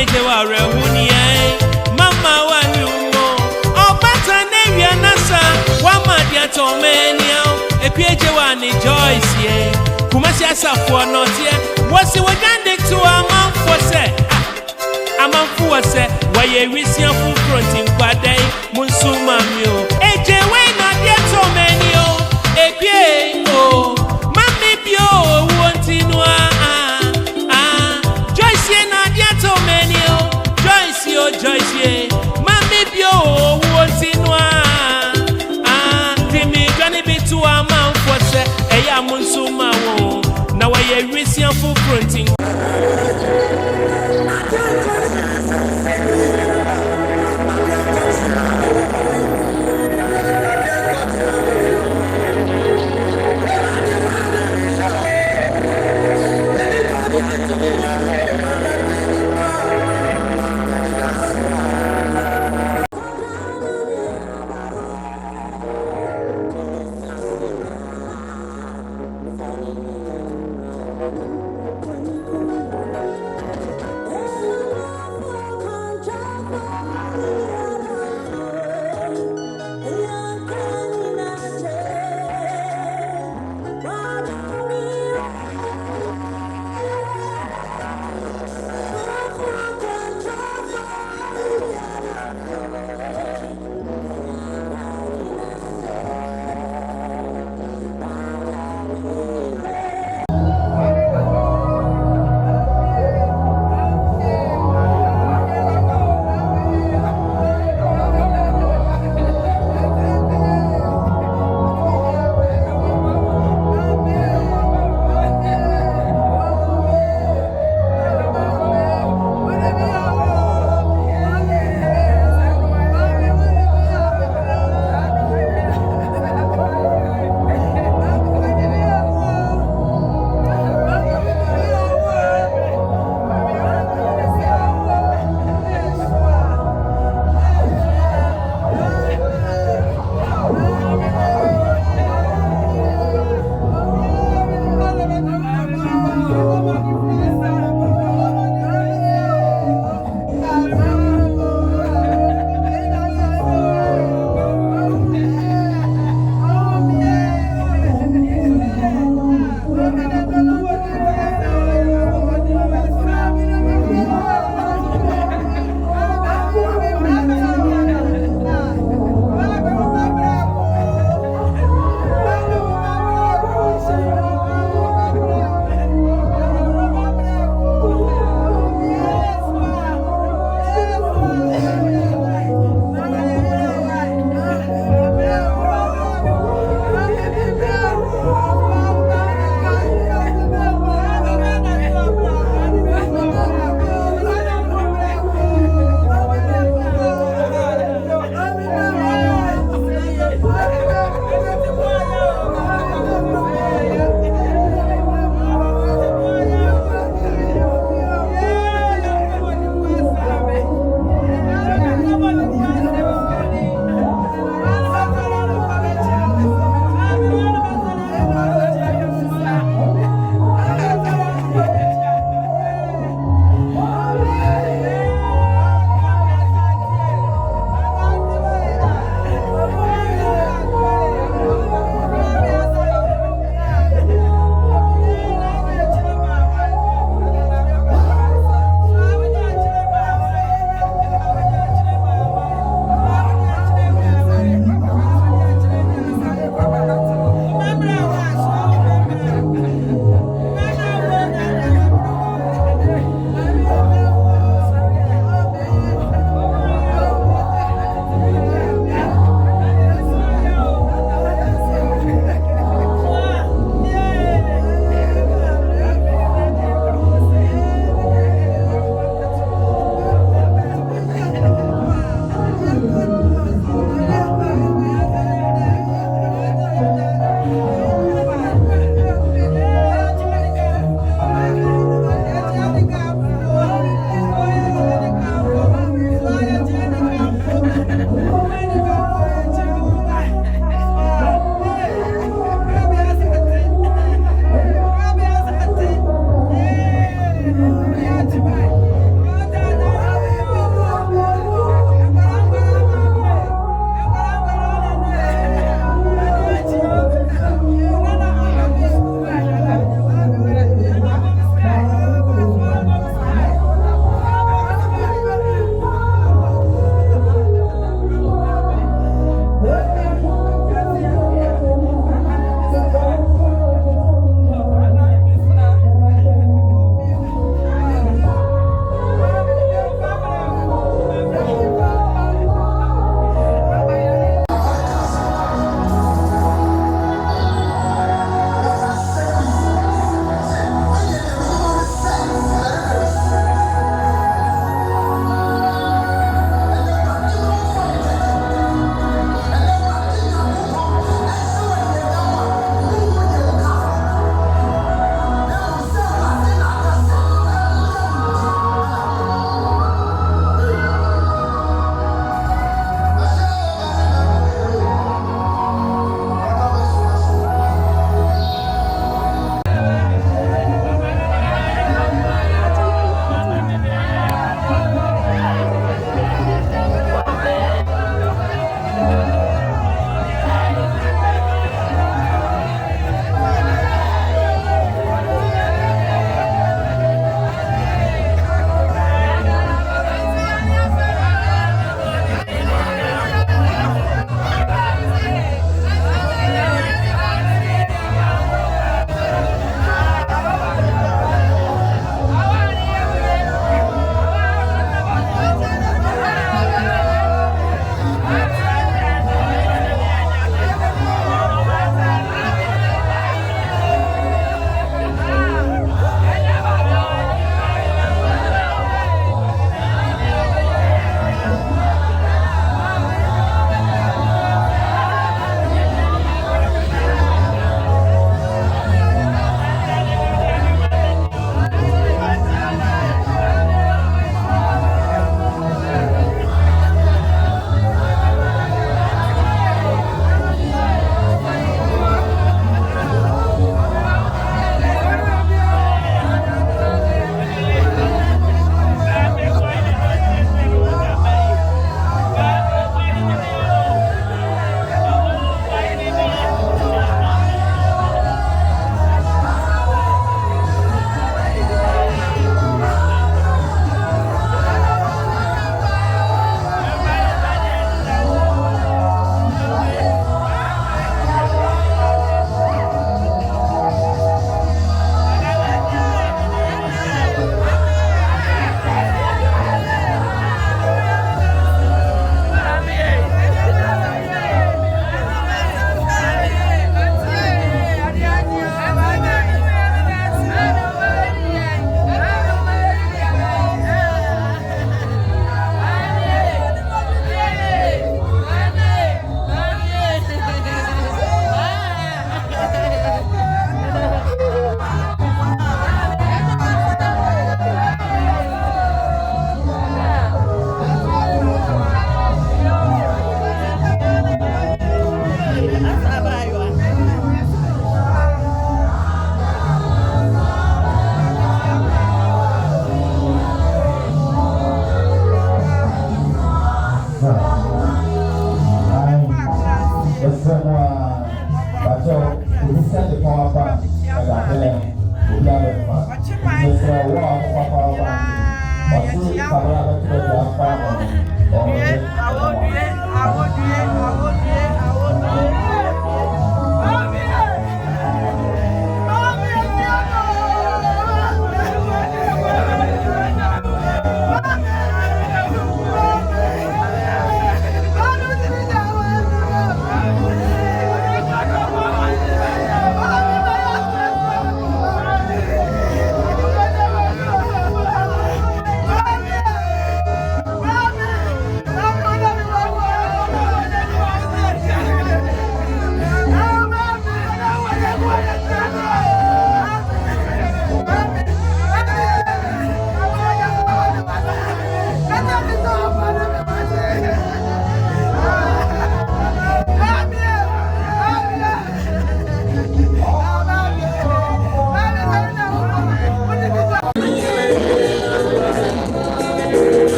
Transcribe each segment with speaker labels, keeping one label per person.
Speaker 1: meje wa rehuni mama wa nyumo obata nevia nasa wa madia tomenia epieje wa ni Joyce ye kumasi asafo notie wasi wagande to amanfo se waye wisian fu frontin kwadai munsuma mio eje we na dia tomenio epie o mami bio wontinu Joyce na dia tomenio Joyce mami bio wontinu timi dwani bitu amanfo se eya munsuma wo na waye wisian fu frontin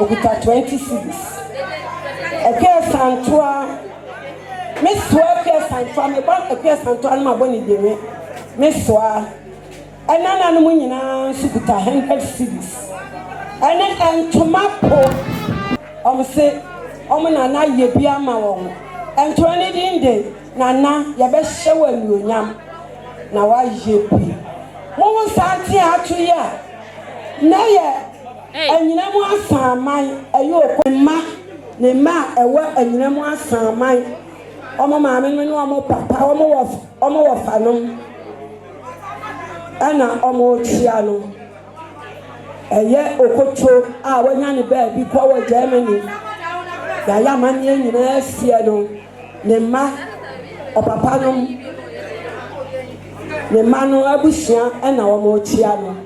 Speaker 2: Okuta 26. Akyem Akrofufu. Miss Worker Santua, me born Akyem Santua no maboni dewe. Miss Wa. Enana no nyina sukuta 100 cities. Ene entomapo. Say nana ye bia ma won. Ento ne dinde nana ye be hye wa nuonyam. Na wa ye bi. Mo santi atu ya. Na ye anyina mu asaman ayo okoma ne ma ewa anyina mu asaman. Omo maame no omo papa omo wo fanom. Ana omo chia no. Eye okocho a wanya ne ba bi kwa wa Germany. Ya ya manye nyina asia no. Ne ma opapa no. Ne ma no abusia ana omo chia no.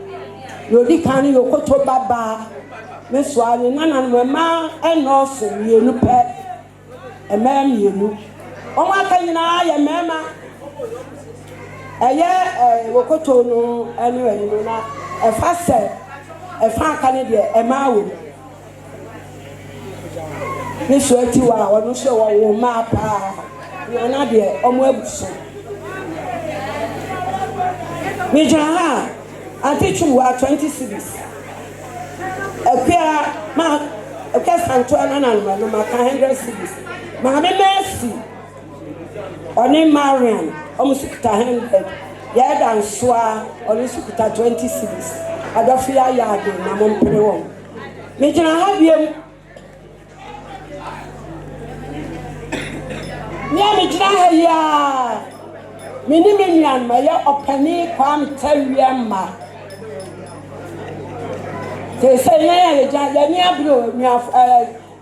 Speaker 2: Yodi kan yokocho baba. Me swale nana no ma enoso mienu pe. Ema mienu. Omo aka nyina ya mema. Eye wokoto no anyway no na efa se efa aka ne de ema wo. Ni so ati wa wono so wo ma pa. Na de omo abuso. Mi jaha atichu wa 20 cities. Akyem Santua na no ma 100 cities. Ma me Mercy Oni Marian, Omusukuta 100. Yada Nswa, Omusukuta 20 cities. Adofia Yade, na Mompere won. Mijina habiem. Nya mijina haya. Mini minyan ma ya opani kwam tawia ma. Te se ya ja ni abro ni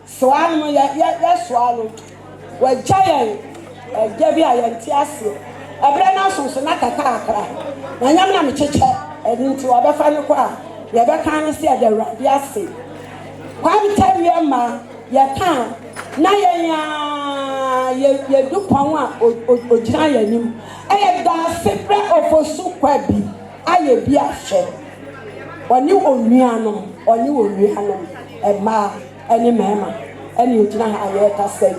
Speaker 2: swalo ya swalo. Wa giant Jabi ayantiase ebere na sonso na kakakra na nyam na mecheche edinti obefa ne kwa ye be kan se de Awurade ase kwa mtawie ma ye kan na ye dupon a ogira yanim eye da sepre ofosu kwa bi aye bi ahwe oni onuanom ema eni mema eni ogira ha ye ka sei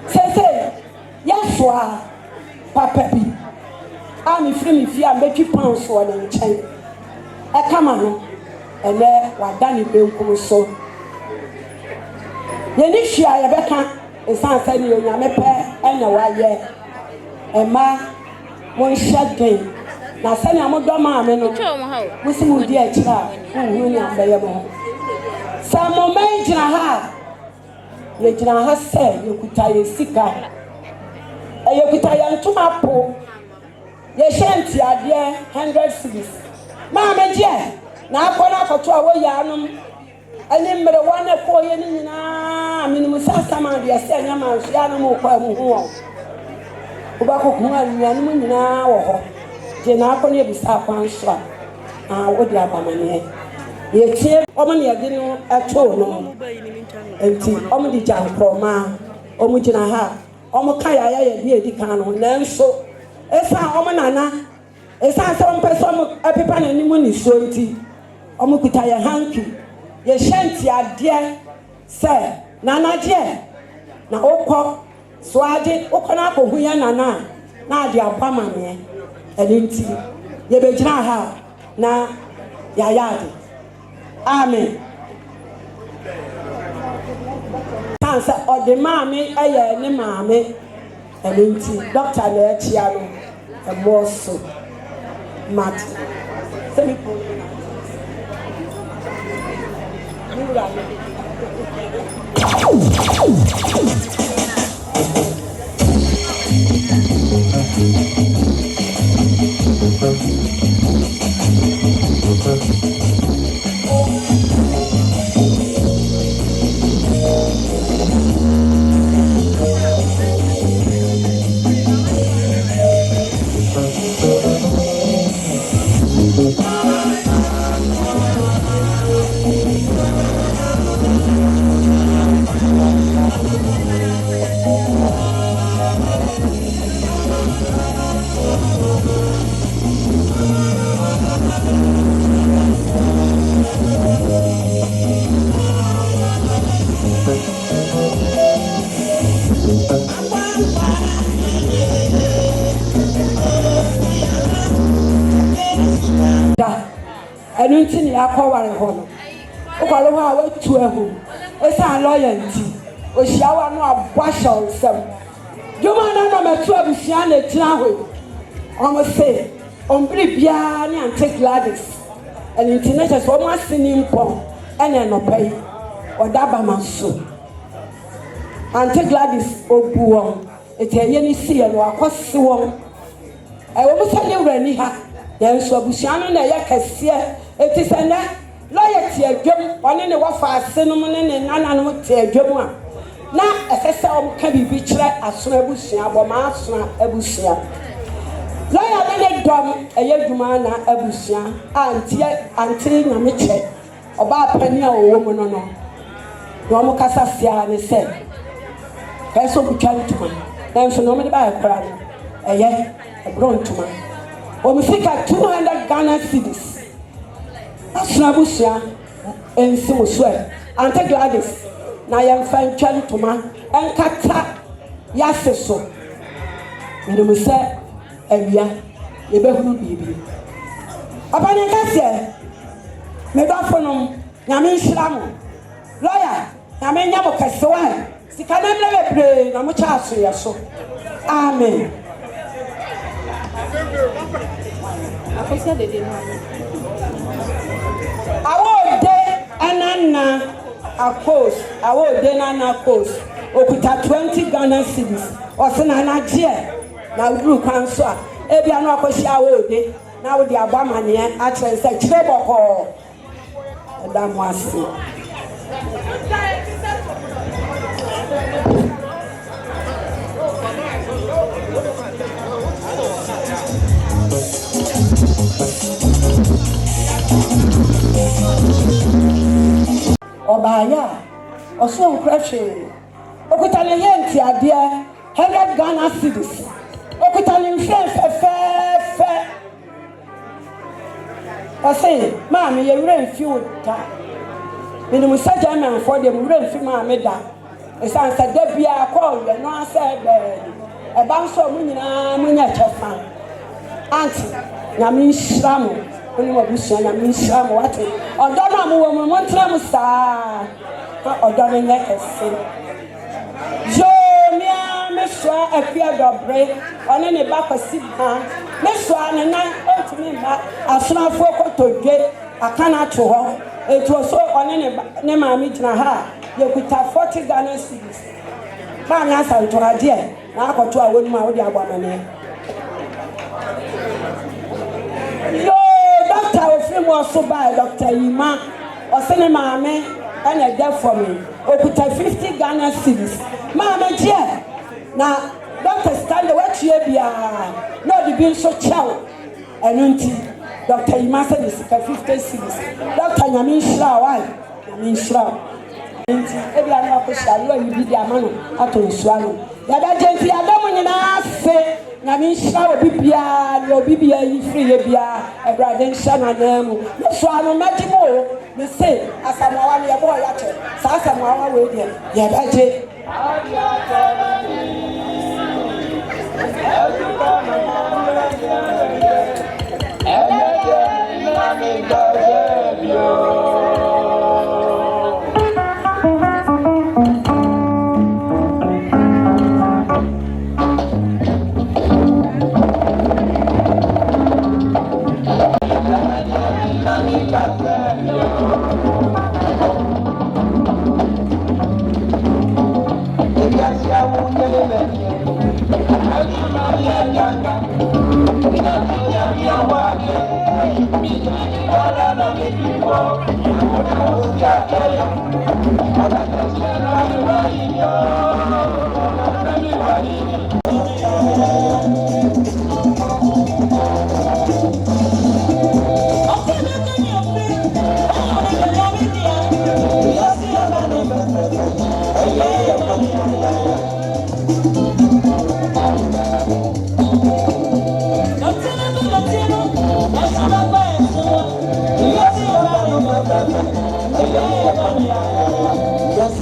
Speaker 2: sese Yaswa papa bi ami free fi am betwi pounds wo ne nchen e kama no ene wadani benkum so ye ni hia ye beka esansa ni onyame pe enya waye ema mo nhyagen na sani amodo ma ame no musimu di akira hu ni ambaye mo samo menjina ha ye jina ha se ye kuta ye sika Ayekuta yantuma po ye shanti ade 100 cities ma meje na akona akoto a wo ya anum ani mmere wana ko ye ni nyina minimum sasa ma de ase anya ma so ya no ko mu ho oba ko kuma nyanum nyina wo ho je na akona ebisa kwanso a wo de abamane ye tie omo ne yade no ato no enti omo di jankroma omo gina ha omo kaya ya bi edi kan no nanso esa omo nana esa se on person apepa na nimu ni so nti omo kuta ya hanki ye shanti ade se nana je na okọ so ade okọ na akohu ya nana na ade abama me edinti ye be gina ha na ya ade amen Sansa ode maame eye ne maame elinti doctor na achia no emoso mat semi po enu nti ni akọware ho no ụkwara ho a wetu ehu esa lawyer nti ohia no abwasha nsem dwuma na na metu abusia na tira ho omo say ombri bia ni ante Gladys and international so omo asini mpo ene no pai odaba manso ante Gladys obuo eteye ni sie no akose won wo musale wrani ha den so abusia no na ye kase etisana lawyer tie adwam one ne wafa ase no ne nana no tie adwam a na esese ka bibi kire asona abusia aboma asona abusia lawyer ne dom eye dwuma na abusia anti nyameche Obaapanin a owo mu no mo kasa sia ne se kaso butwa ntuma na nso no me ba ekora no eye ebrontuma o musika 200 Ghana cedis asona abusia ensi mo so ante Gladys na yemfa ntwa ntuma enkata yase so me mo se awia ebehunu bibi abane kase me do fonom nyame nhiramu lawyer nyame nyamo kase wa sika na mle bebre na mo cha aso yeso amen akosia dede no awode anana akos awode nana akos okuta 20 Ghana cedis osena na je na uru kwan so a ebia no akosia awode na wodi abamane a kire se kire boko Madame Wasi. Obaya, also crashing. Okutale yenti adia 100 Ghana cedis. Okutale fe. I say, Mammy, you rain few time. In the Musaja man for the rain few mammy da. It's answered Debbie, I call you, no, I said, a bounce of Munya Chafan. Auntie, Yamin Shamo, when you were Bushan, Yamin Shamo, what? Or Donna woman, one time, sir, or Donna Necker say. Meswa afia dobre one ne ba kwasi ha meswa ne nan otimi ba asonafo kotodwe akana to ho etu so one ne maami gina ha yekuta 40 Ghana cedis ma nya santorade na akoto a wonu ma wo di agbamane yo doctor ofim oso ba Dr. Yima osene maame anya dey for me okuta 50 Ghana cedis maame je na Dr. Stanley what you bia no the bill so chow enunti Dr. Imasa is 50 cedis Dr. Yamin Shra why Yamin Shra enti ebia na ko shalu ayi bi dia mano ato nsuano ya da genti adamu nyina afe Yamin Shra obi bia yi free ye bia ebrade nsha na namu so anu majimo me say asamawa ne yebo ya che sa asamawa we dia ya da je Yes,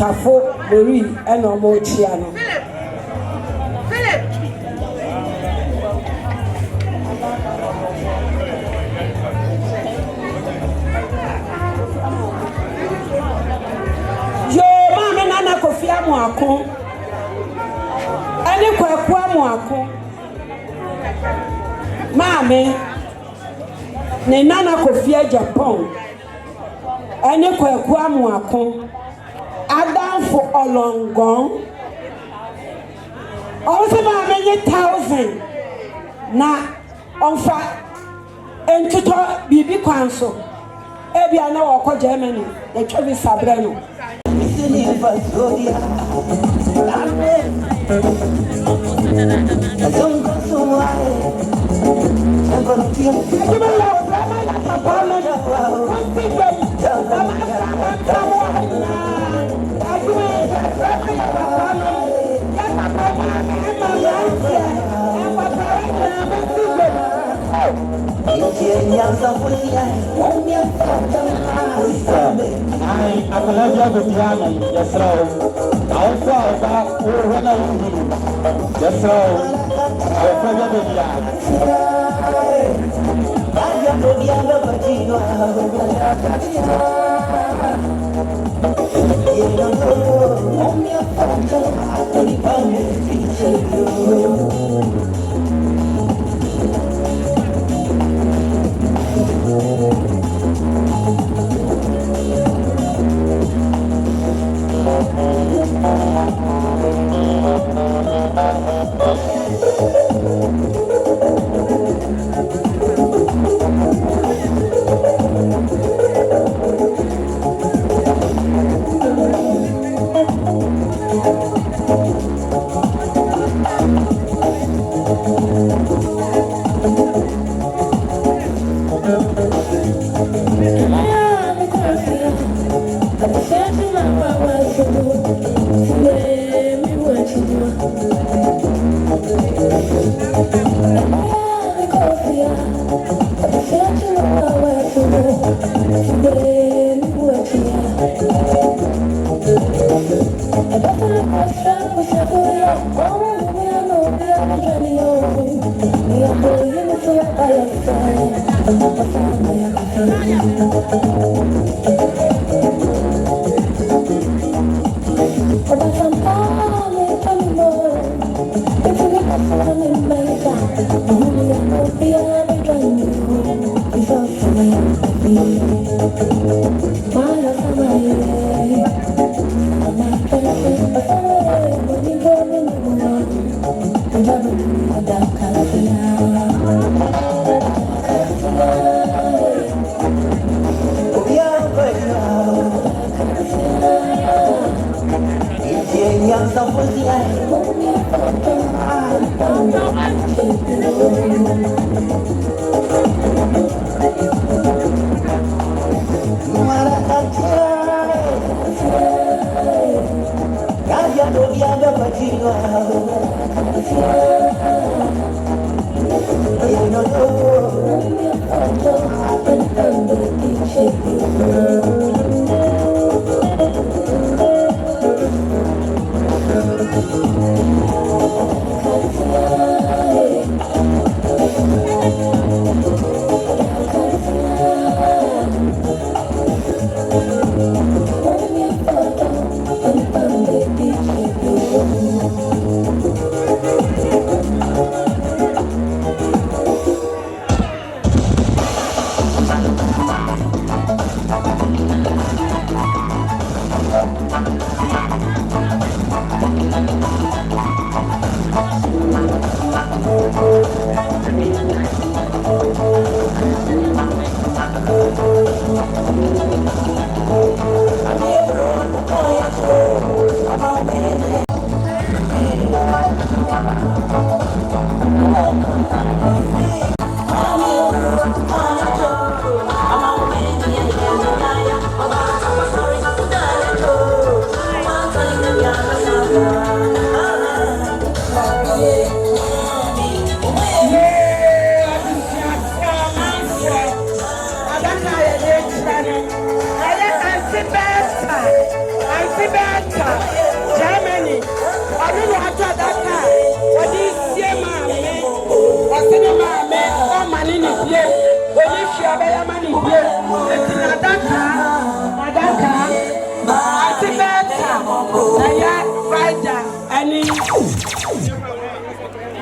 Speaker 2: Tafo Mary and Omochiano. Yo, Mamma Nana Kofia Moako. Any Kwakwa Moako. Mamma Nana Kofia Japan. Any Kwakwa Moako. Adam for a long gone. Also, many 1,000 na on fire and to talk BB Council. Every I know of Germany, the Travis Sabrano.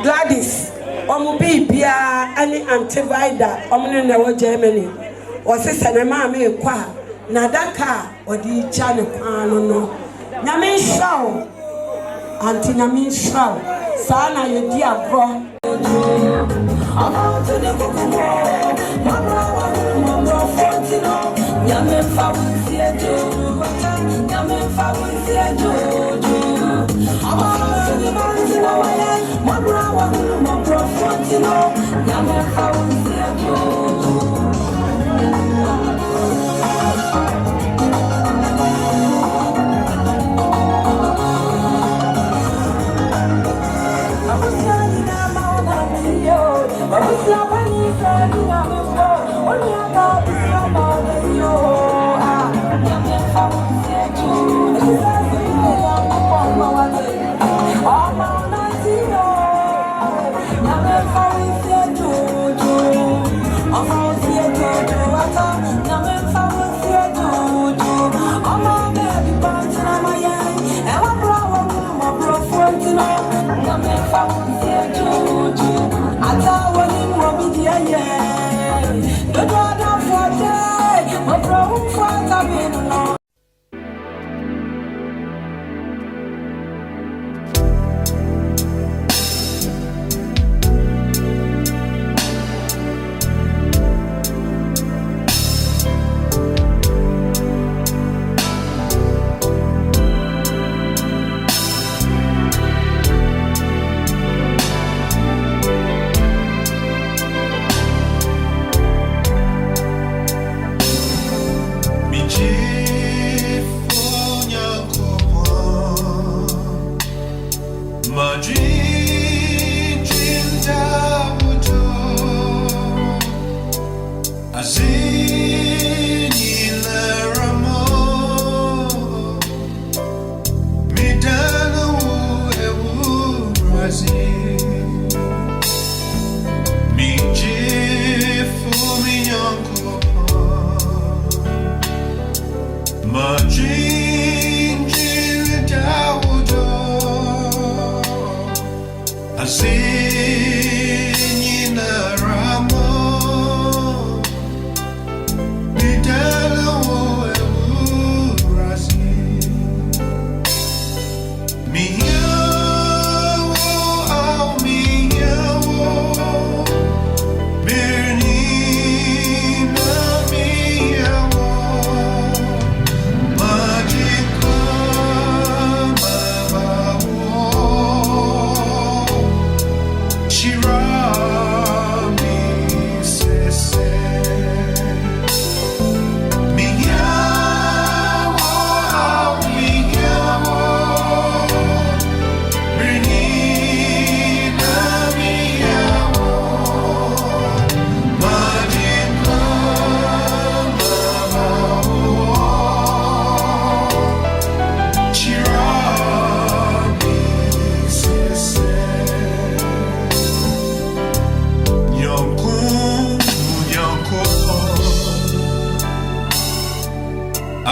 Speaker 2: Gladys, Omubibia, any antivida, Omni Germany, or Sister Mammy Qua, Nadaka, or the Channel no. Namin Shaw, Auntie Namin Shaw, Sana, your dear bro.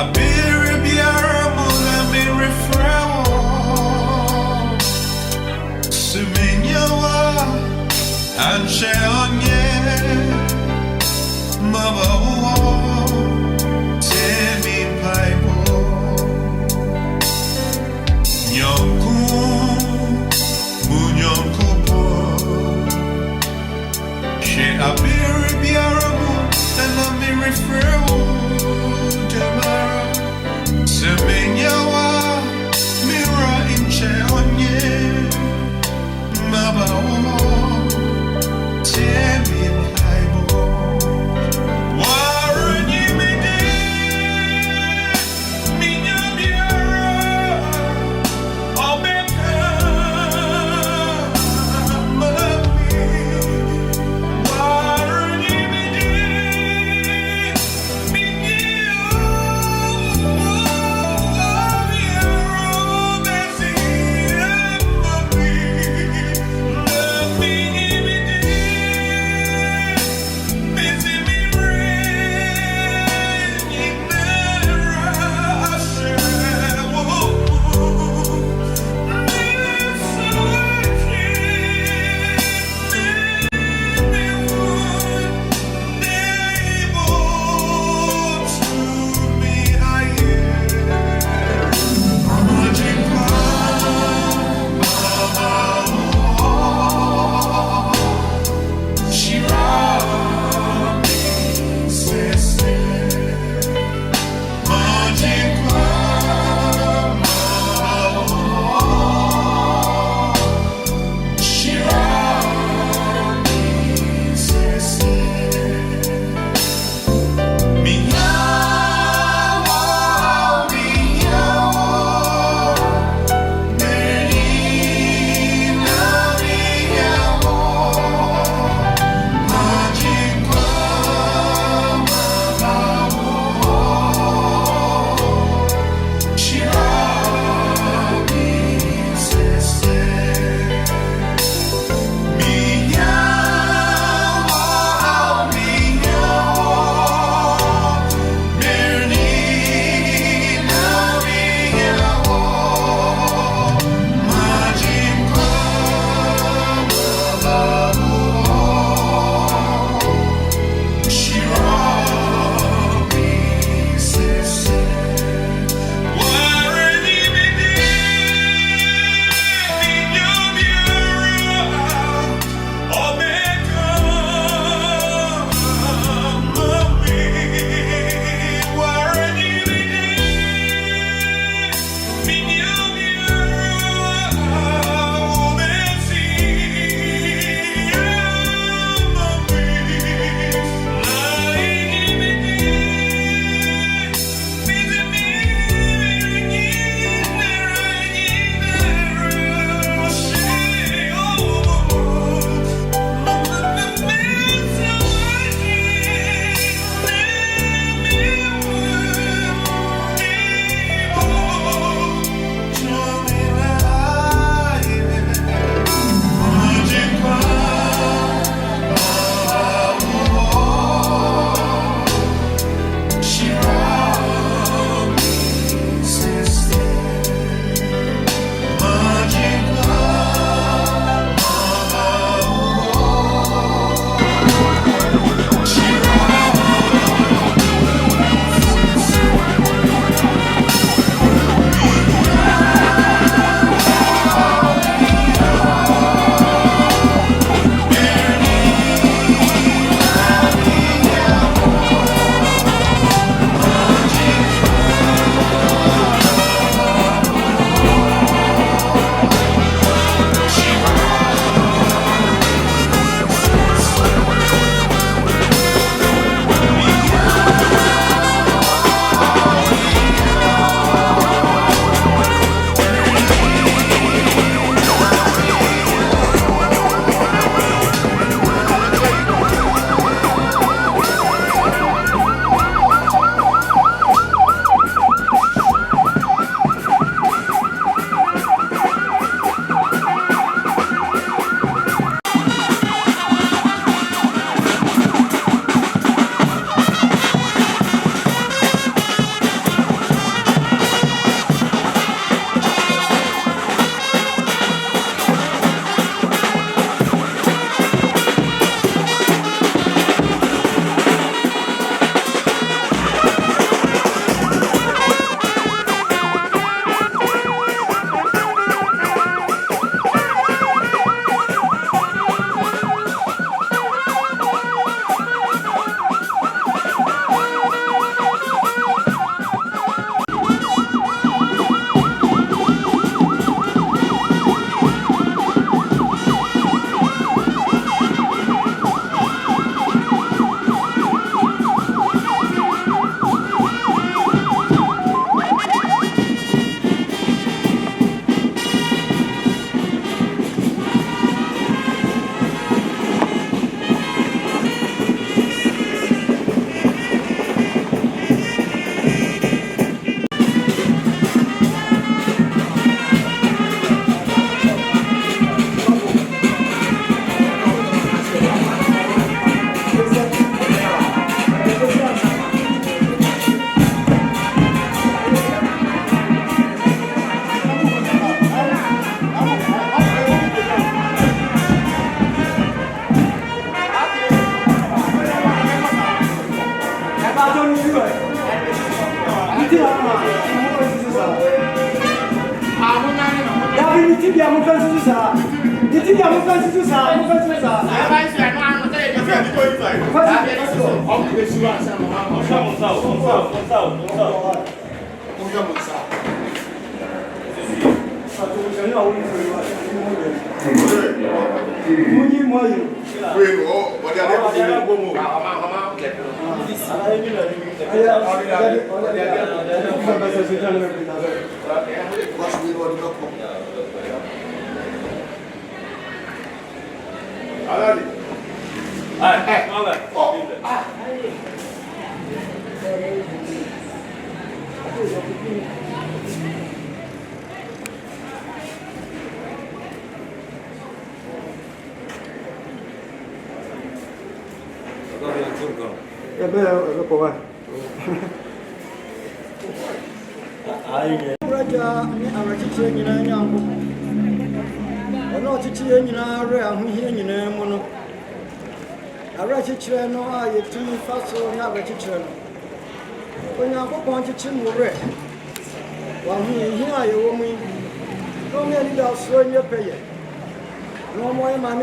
Speaker 3: Abiri biara mula mi refrewo Sumenyawa Anche onye Mabawo Temi paipo Nyonku Munyonku po She abiri biara mula mi refrewo Demara Semenyawa Mira inche onye Mabawo Temi paipo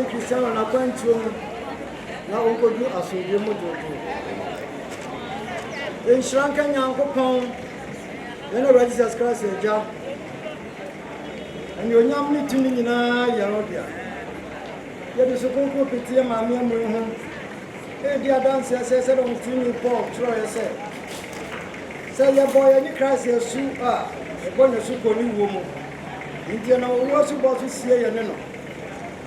Speaker 4: Christiana Akua na okodu asodie mojojo enshranka nyankopon ene Lord Jesus Christ eja ani onyam ni tuni nyina ya odia ye de sokonko petie maame amu ho e dia dance se don tuni Paul tro se ye boy ni Christ yesu a e boy na su ko ni wo mu ntia na wo su bo su sie ye ne no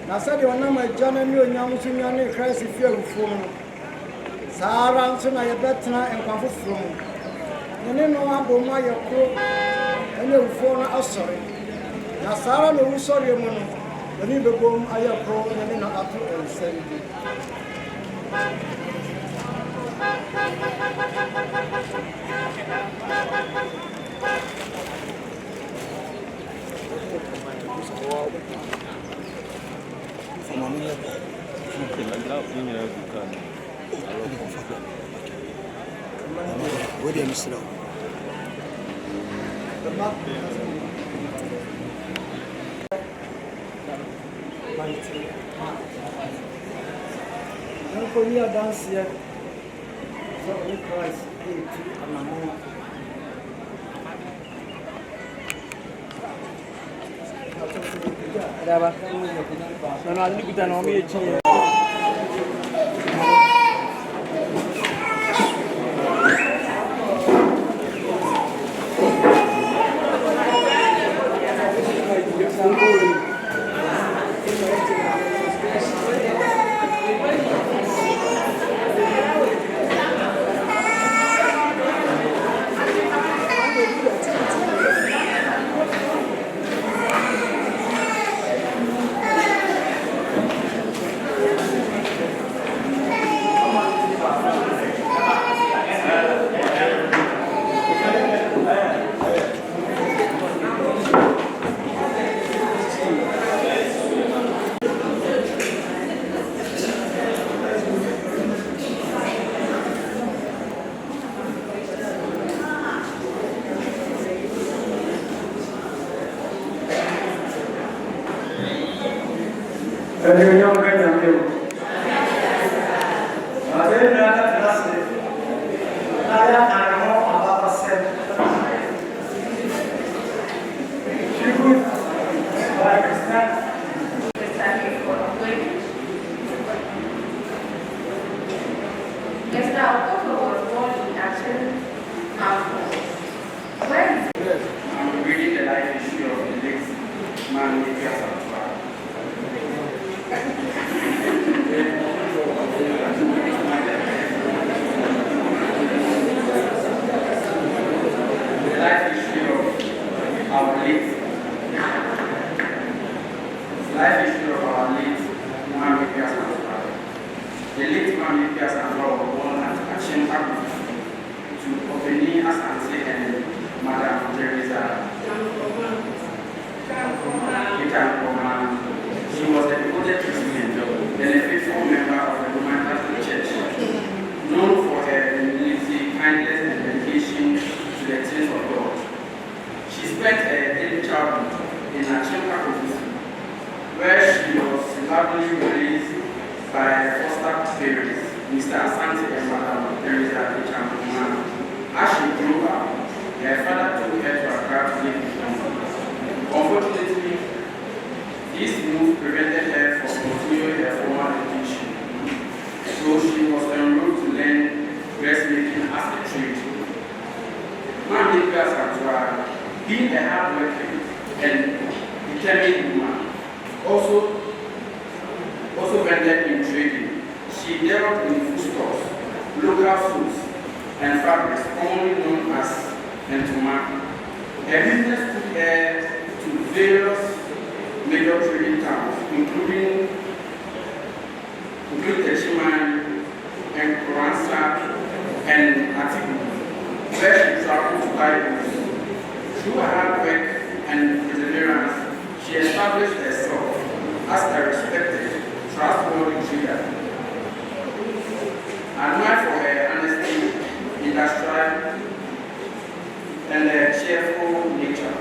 Speaker 4: na said you na my jana ni onyam su nya ne Christ fie awufo no sara nso na ye betena enkwafo fro mu ne no abom aye ko ene awufo no asore na sara no wu sore mu no ani bebom aye ko ne na ato ensende
Speaker 5: What do you miss now?
Speaker 4: Don't dance here. So in Christ,
Speaker 6: known for her humility,
Speaker 5: spent her early childhood in Akyem Akrofufu, where she was lovingly raised by her foster parents, Mr. Asantewaa and Madam Akyem Akrofufu. As she grew up, her father took her to Accra to live with him. Unfortunately, this move prevented her from continuing her formal education, so she was enrolled to learn dressmaking as a trade. Christiana Akua, being a hard-working and determined woman, also ventured in trading. She dealt in foodstuffs, local foods, and fabrics, commonly known as entoma. Her business took her to various major trading towns, including Techiman and Koransa and Atiku, where she traveled to buy goods. Through her hard work and perseverance, she established herself as a respected, trustworthy trader. Admired for her honesty, industrial, and her cheerful nature.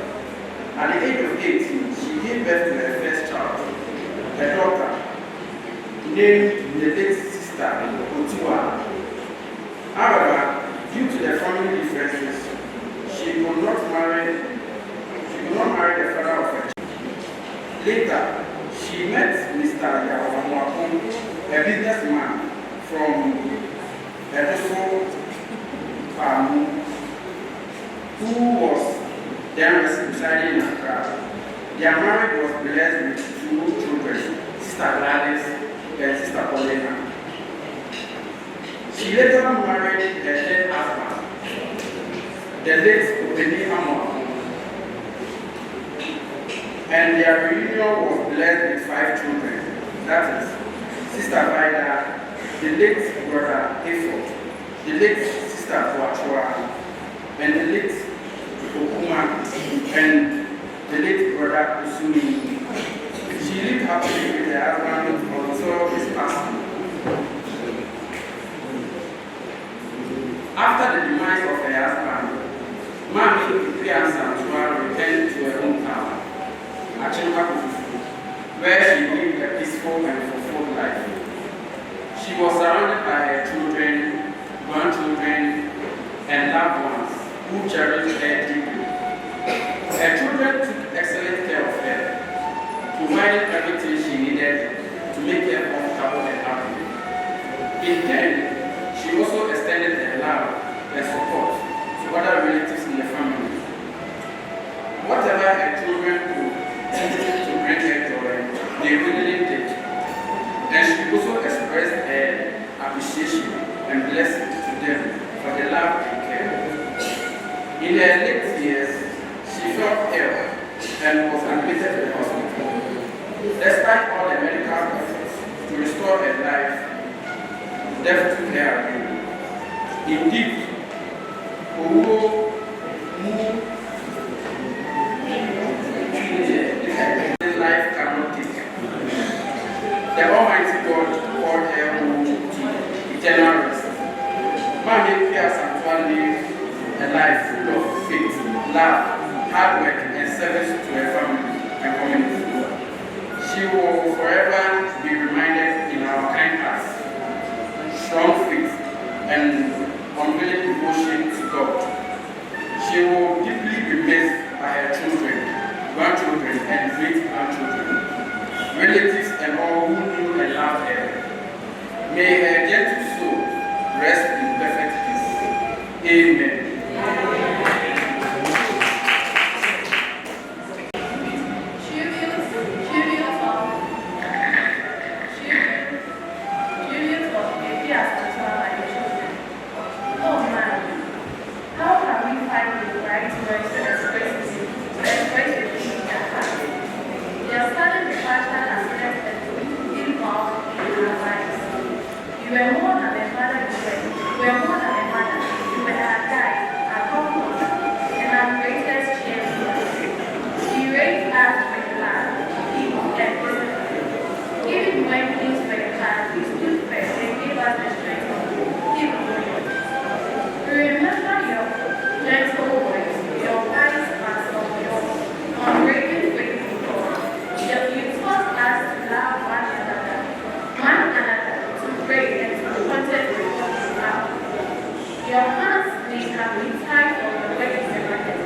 Speaker 5: At the age of 18, she gave birth to her first child, a daughter, named the late sister Otiwa. However, due to their family differences, she could not marry the father of her child. Later, she met Mr. Obaapanin, a businessman from who was then residing in Accra. Their marriage was blessed with 2 children, Sister Gladys and Sister Paulina. She later married her third husband, the late Obaapanin Christiana, and their reunion was blessed with 5 children. That is, Sister Vida, the late brother Efort, the late Sister Tuachua, and the late Okuma, and the late brother Usumi. She lived happily with her husband until his passing. After the demise of her husband, Mami Christiana Akua returned to her hometown, Akyem Akrofufu, where she lived a peaceful and fulfilled life. She was surrounded by her children, grandchildren, and loved ones who cherished her deeply. Her children took excellent care of her, providing everything she needed to make her comfortable and happy. In turn, she also extended her love and support to other relatives in the family. Whatever her children could do to bring her joy, they really did. And she also expressed her appreciation and blessing to them for the love and care. In her late years, she felt ill and was admitted to the hospital. Despite all the medical efforts to restore her life, death took her away. Indeed, life cannot take. The Almighty God called her home to eternal rest. Mami Christiana Akua lived a life full of faith, love, hard work, and service to her family and community. She will forever be reminded in our kind hearts, strong faith, and unwilling devotion to God. She will deeply be missed by her children, grandchildren, and great-grandchildren, relatives, and all who knew and loved her. May her gentle soul rest in perfect peace. Amen.
Speaker 6: You are more Your hands may have been tied from the wedding ceremony,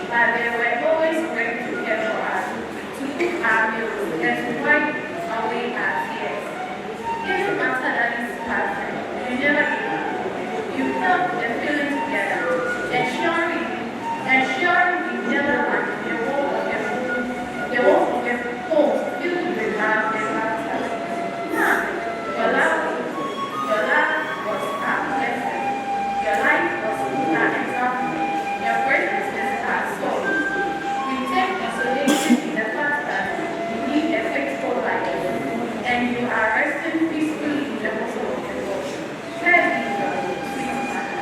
Speaker 6: but they were always ready to care for us, to cook our meals, and to wipe away our tears. Even after Daddy's passing, you never gave up. You held the feeling together, ensuring we never lacked the wall of your home filled with love and laughter. Now, your love was our blessing. Your life was our example. Your presence is our soul. We take consolation in the fact that you live a faithful life, and you are resting peacefully in the bosom of the Lord. Praise be to the sweet Mother.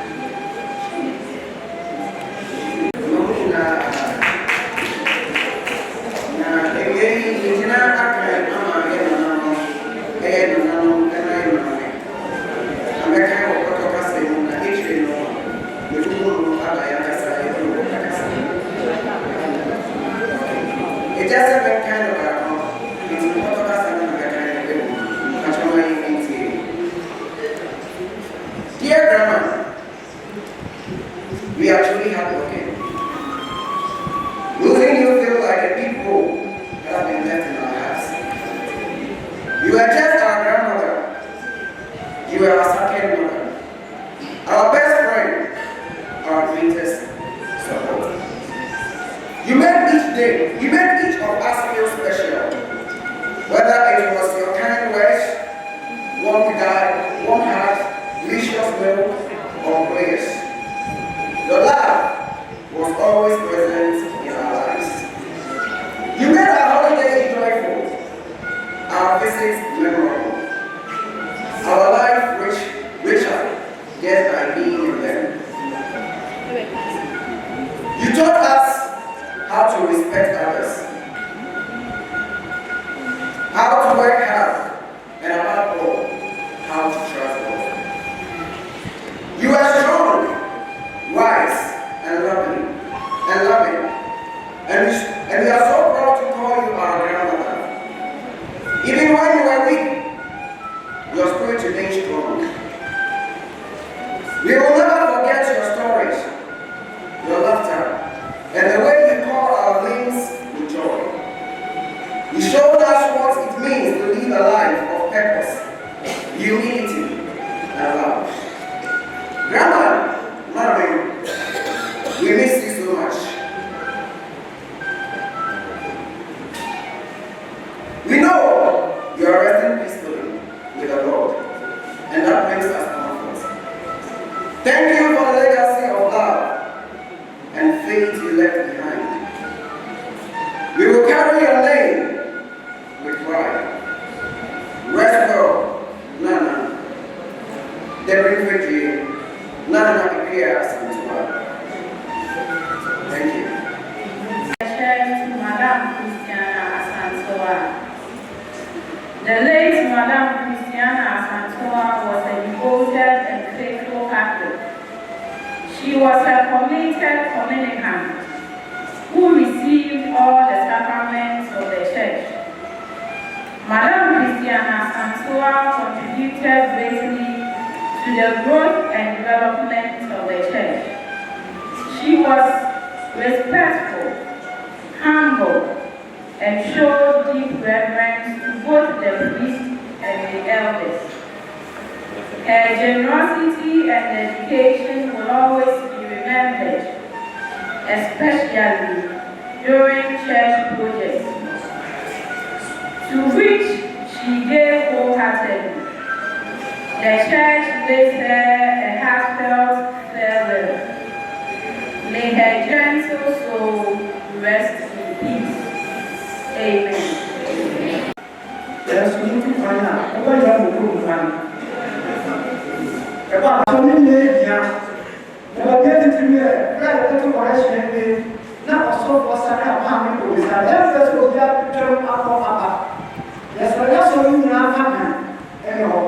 Speaker 7: Dear Grandma, we are truly hardworking. Losing you feels like a big hole that has been left in our hearts. You are just our grandmother. You are our second mother, our best friend, our greatest support. You made each of us feel special, whether it was your kind words, warm heart, delicious milk, or prayers. Your love was always present in our lives. You made our holidays joyful, our visits memorable, our life richer just by being in them. You taught us how to respect others, how to work hard, and above all, how to trust God. You are strong, wise, and loving, and we are so proud to call you our grandmother. Even when you were weak, your spirit remains strong. We will never forget your stories, your laughter, and the way you call our names with joy. You showed us what it means to live a life of purpose, humility, and love. Grandma, Mommy, we miss you so much. We know you are resting peacefully with the Lord, and that brings us comfort. Thank you for the legacy of love and faith you left behind. We will carry your name with pride. Rest well, Nana. The refugee, Nana Akua Asantewaa. Thank you.
Speaker 6: Madam Christiana Akua. The late Madam Christiana Akua was a devoted and faithful Catholic. She was a committed communicant who received all the sacraments of the Church. Madam Christiana Akua contributed greatly to the growth and development of the Church. She was respectful, humble, and showed deep reverence to both the priests and the elders. Her generosity and dedication will always be remembered, especially during church projects, to which she gave wholeheartedly. The Church bids her a heartfelt farewell. May her gentle soul rest in peace. Amen.
Speaker 4: Yes, we need to find out. What you have to do, man? About 20 years, never get it to me. Right, that's what I should. Now, so for Sarah, I'm going to say, yes, that's what we have to turn up. Yes, but that's what we have happened. Anyhow,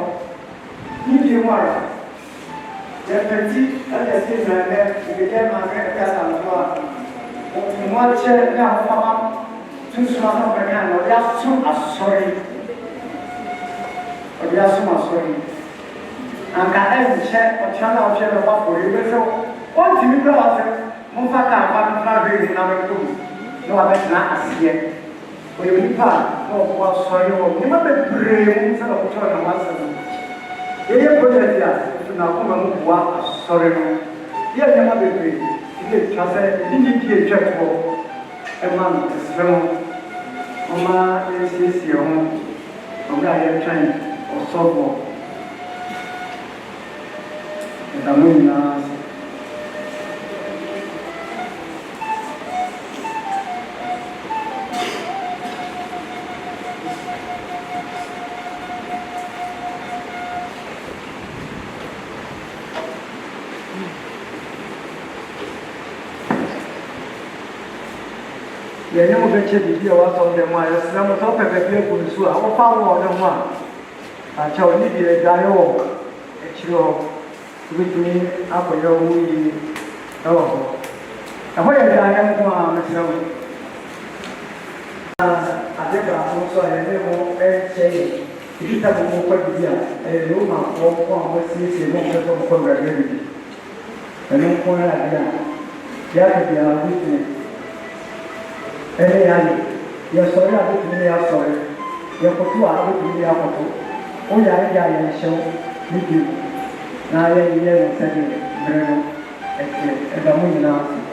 Speaker 4: you do what? The petite, and the same man, you became my friend, one chair now, Mama, two small again, or just too sorry. Or just so sorry. anka ɛnhyɛ ɔkyerɛ na ɔkyerɛ no bafo ebe sɛ ɔntumi kura ɔsɛ momfa kaa fa no fra hwee na mɛkɔ na wabɛtena aseɛ ɔyɛ nipa na ɔkɔ asɔre wɔ nneɛma bebree mu sɛ na ɔkyerɛ na wasɛm yɛyɛ project a na akoma mu boa asɔre no yɛ nneɛma bebree yɛ twa sɛ yɛde die twɛtoɔ ɛma no ɛsrɛ no ɔma yɛsiesie ho ɔbɛa yɛtwɛn ɔsɔfoɔ ɛda mo nyinaa ase yɛne mo bɛkyɛ biribi a wɔasɔn dɛ mu a yɛsrɛ mo sɛ wopɛ baabi agu no so a wofa wɔ ne ho a akyɛ wo ne deɛ adwae wɔ akyire hɔ wobɛtumi akɔyɛ wo yie ɛwɔ hɔ ɛhɔ yɛ adwaeɛ nko a mesrɛ wo ade baako nso a yɛne mo ɛnkyɛ yɛ ɛdita mo mokɔ bibi a ɛyɛ ne womafoɔ nko a wɔasiesie mo mpɛ sɛ mokɔ wurade bibi ɛno nko yɛ ade a yɛaka biara wobɛtumi ɛne yɛayɛ yɛsɔre a bɛtumi ne yɛasɔre yɛkoto a bɛtumi ne yɛakoto woyɛ ayɛ a yɛnhyɛw ne bio na yɛnyɛ no sɛde mmerɛ no ɛteɛ ɛda mo nyinaa ase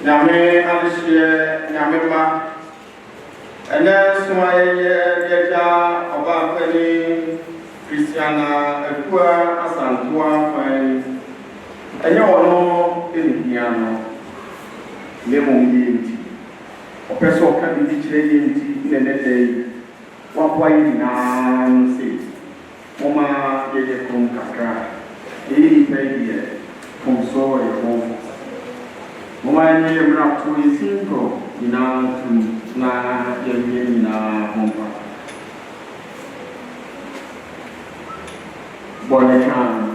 Speaker 5: Nyame alishie nyame ma ene suaye Obaapanin Christiana Akua Asantewaa kwan enye wono enihiano nemo yenti opeso ka bi kire yenti nenedei wapo ayi na nse moma yeye kom kakra eyi peye komso e ho moma ni emra to isinko ina tu na yeye na mompa bone kan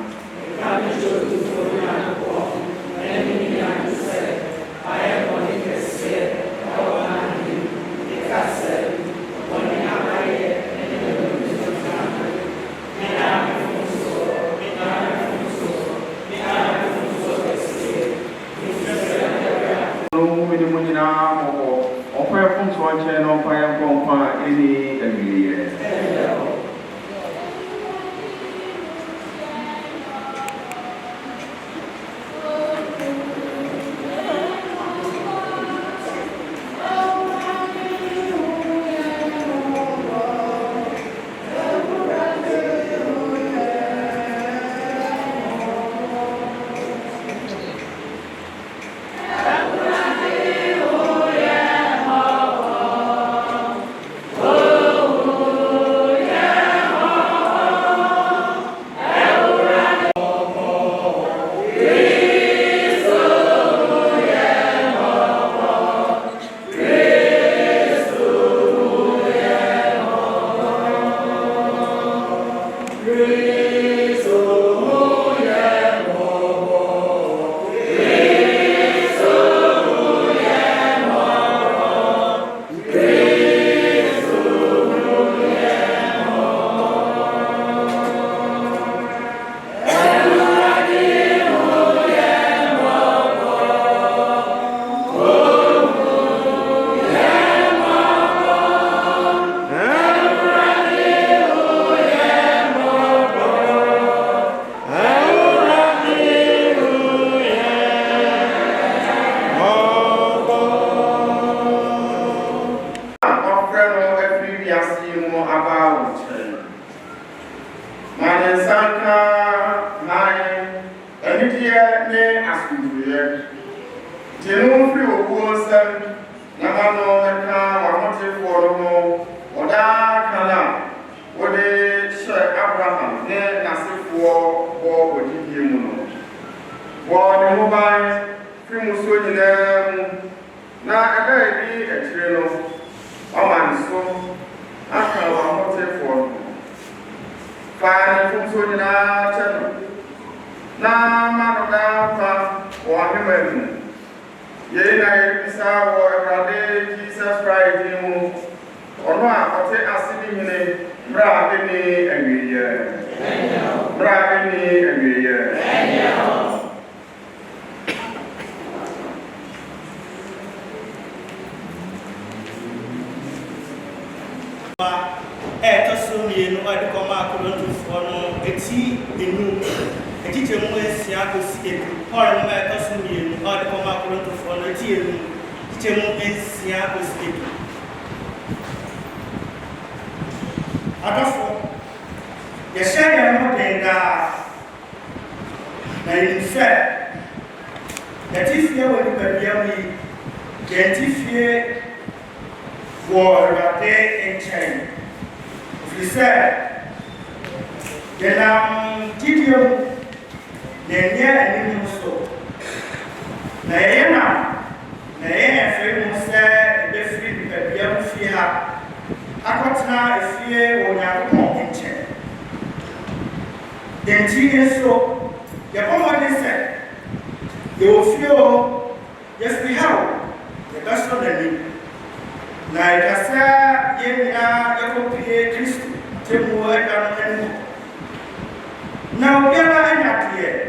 Speaker 8: Now, we are not here.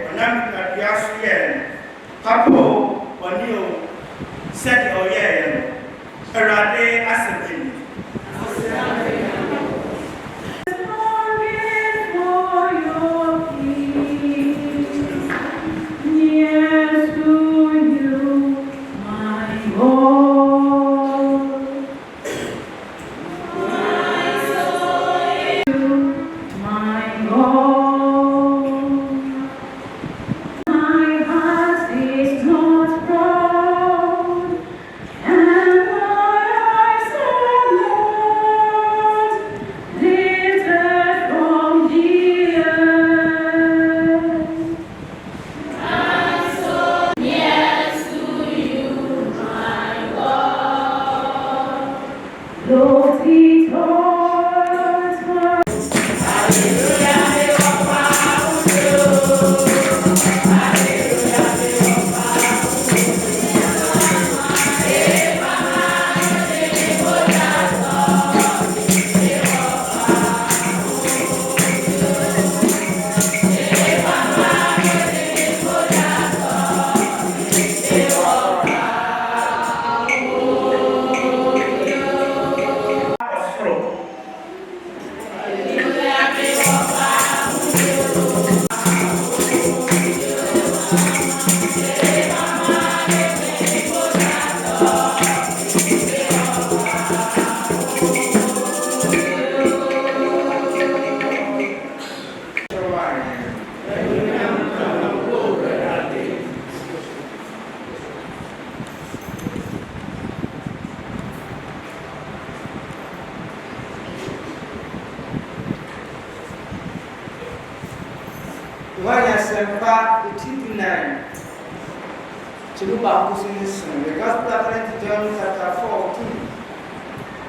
Speaker 8: Papo, when said, oh yeah, Erade Asantewaa.
Speaker 9: The Gospel according to John chapter 14,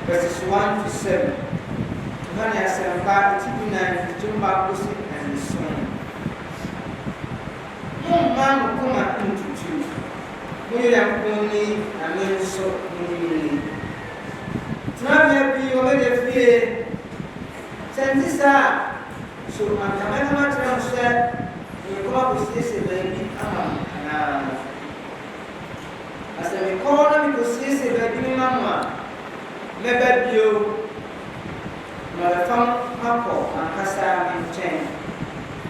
Speaker 9: verses 1 to 7. When I said, "Back to 9, John Baptist and his son." No man will come into you. We are only a man so many. Travel be already free. Send this out. So I'm coming to my transfer. We come up with this baby. As I call them because he said, "Baby, Mamma, maybe you, my family, Papa, and Cassa in chain,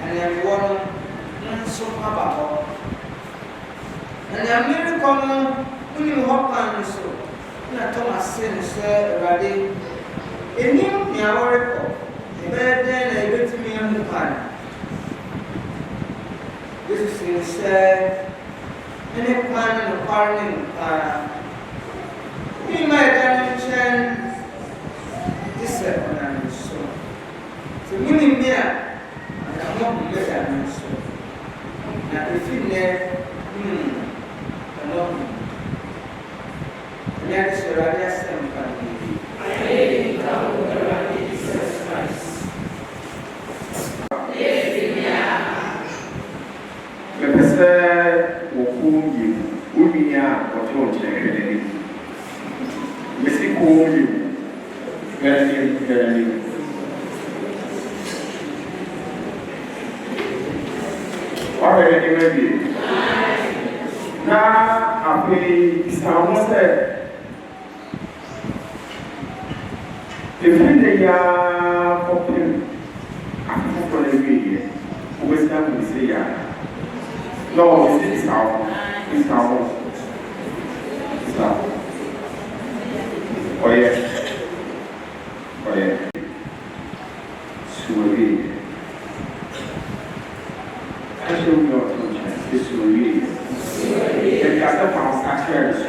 Speaker 9: and then one so Papa. And I'm really common when you hop on so. And I told my son, sir, ready. In him, you are oracle. The bed then I went to me on the pan. This is said. Any plan and parting, we might mention this second so. So, meaning here, I'm not better than so. Now, if you know, I'm not. And that is your idea, same family. I hate Jesus Christ.
Speaker 5: No, it's our oh yeah. Suuri. I show you your conscience. This suuri. The cast of our catchers.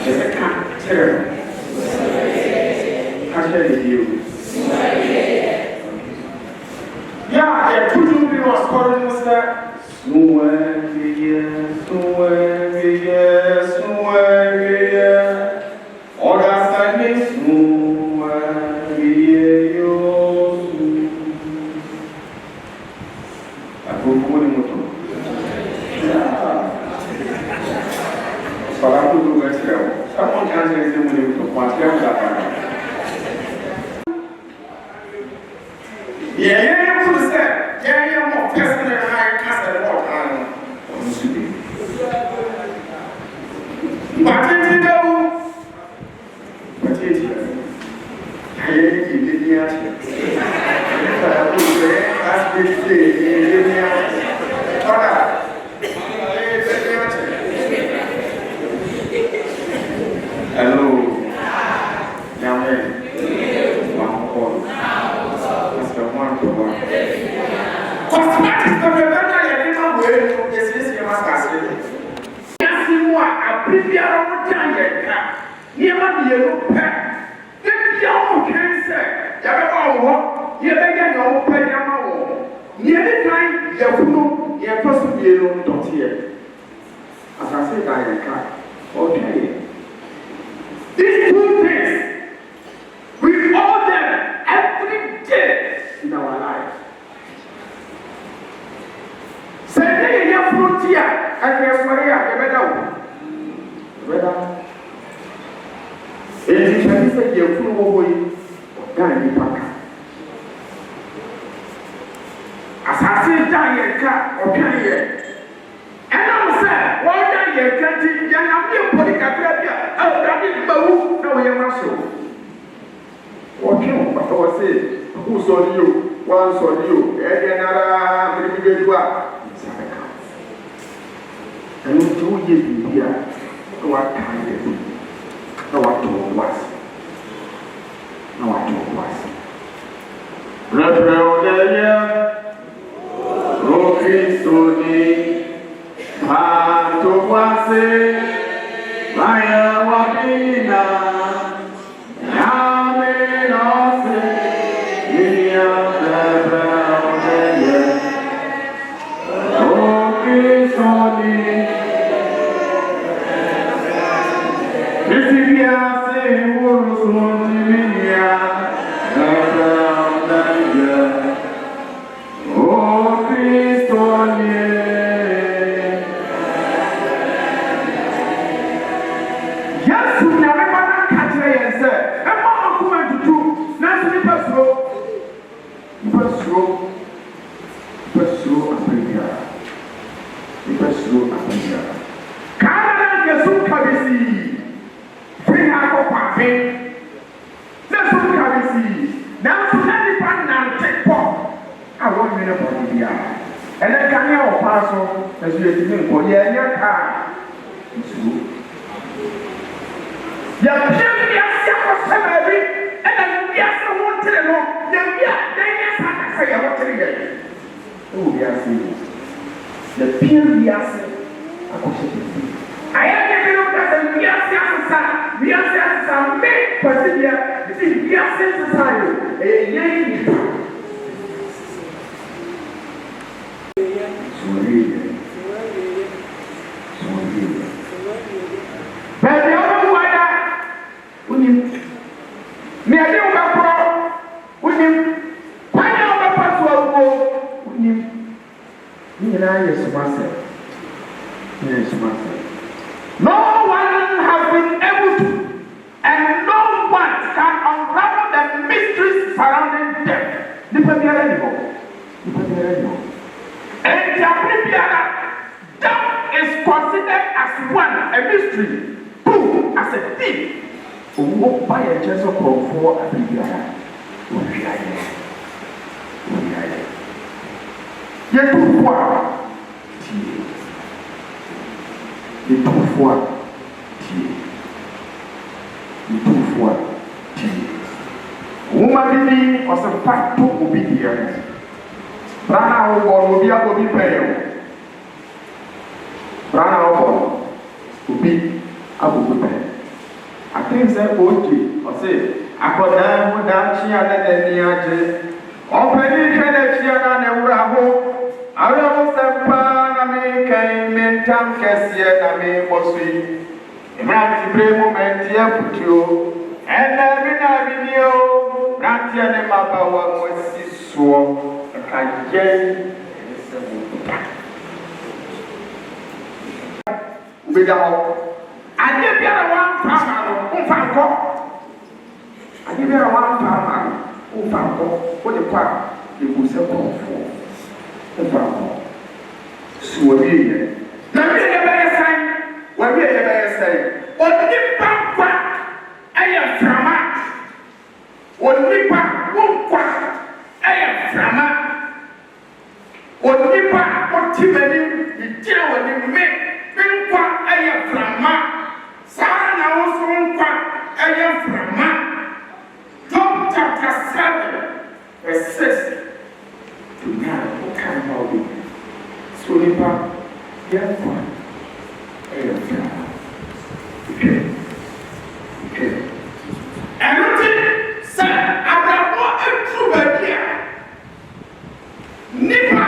Speaker 5: Just a catcher. Catcher is you. Yeah, the two children was calling us that. These two things, we owe them every day in our life. Say, you frontier and your Maria, brother. It is a year full of dying pack. As I say, dying car or carrier. And I said, why are you getting young? I'm here for the Catrapia. Oh, that is Bahu. No, we are not so. What you was saying? Who saw you? One saw you. Another, maybe you are. And you do it here. What time is it? No, what to was. No, what to was. Reverend, Rocky Sony. Patuwase, Maya Wabina, Yame Nose, Yiya Bebra Odeye, Oki Soni, Nisibia Se Urusuni Miya, Bebra Odeye, Oki Soni. And then can you pass on as you think for your car? Your children, yes, and then yes, I want to know. Yes, I say I want to get. Oh, yes, the pure yes, I am getting that yes, we are made for the yes, society. Baby, I don't want me I do my pro with him. Why not my password with him? Me and I is myself. Yes, myself. No one has been able to, and no one can unravel the mysteries surrounding them. Depending anymore. And that is considered as one, a mystery. Two, as a thief. Walk by a chance of comfort and be there. Yet too far. Woman was a fact to obedience. Rana will be able to be paid. Rana will be able to pay. I think that OG or say, I got down without Chia and Niaje. Opening Canadian and Uraho. I will send Paname, Mentam Cassia, Name Bossi. Imranti Bre moment here put you. And I video, Rantia and Mapa was so. I gain without. I give you one farmer who found God. I give you one farmer who found God. What the part you will sell for? The farmer. So, we now we are the sign. When we are the sign, onipa kwa ɛyɛ frama onipa wonkwa ɛyɛ frama onipa otimani itia wani me nkwa ɛyɛ frama saa na wo so nkwa ɛyɛ frama John chapter 7 verse 6 to 9 what kind of be so nipa yɛ nkwa ɛyɛ frama okay ɛnoti sɛ abrabɔ aturu baabi a nipa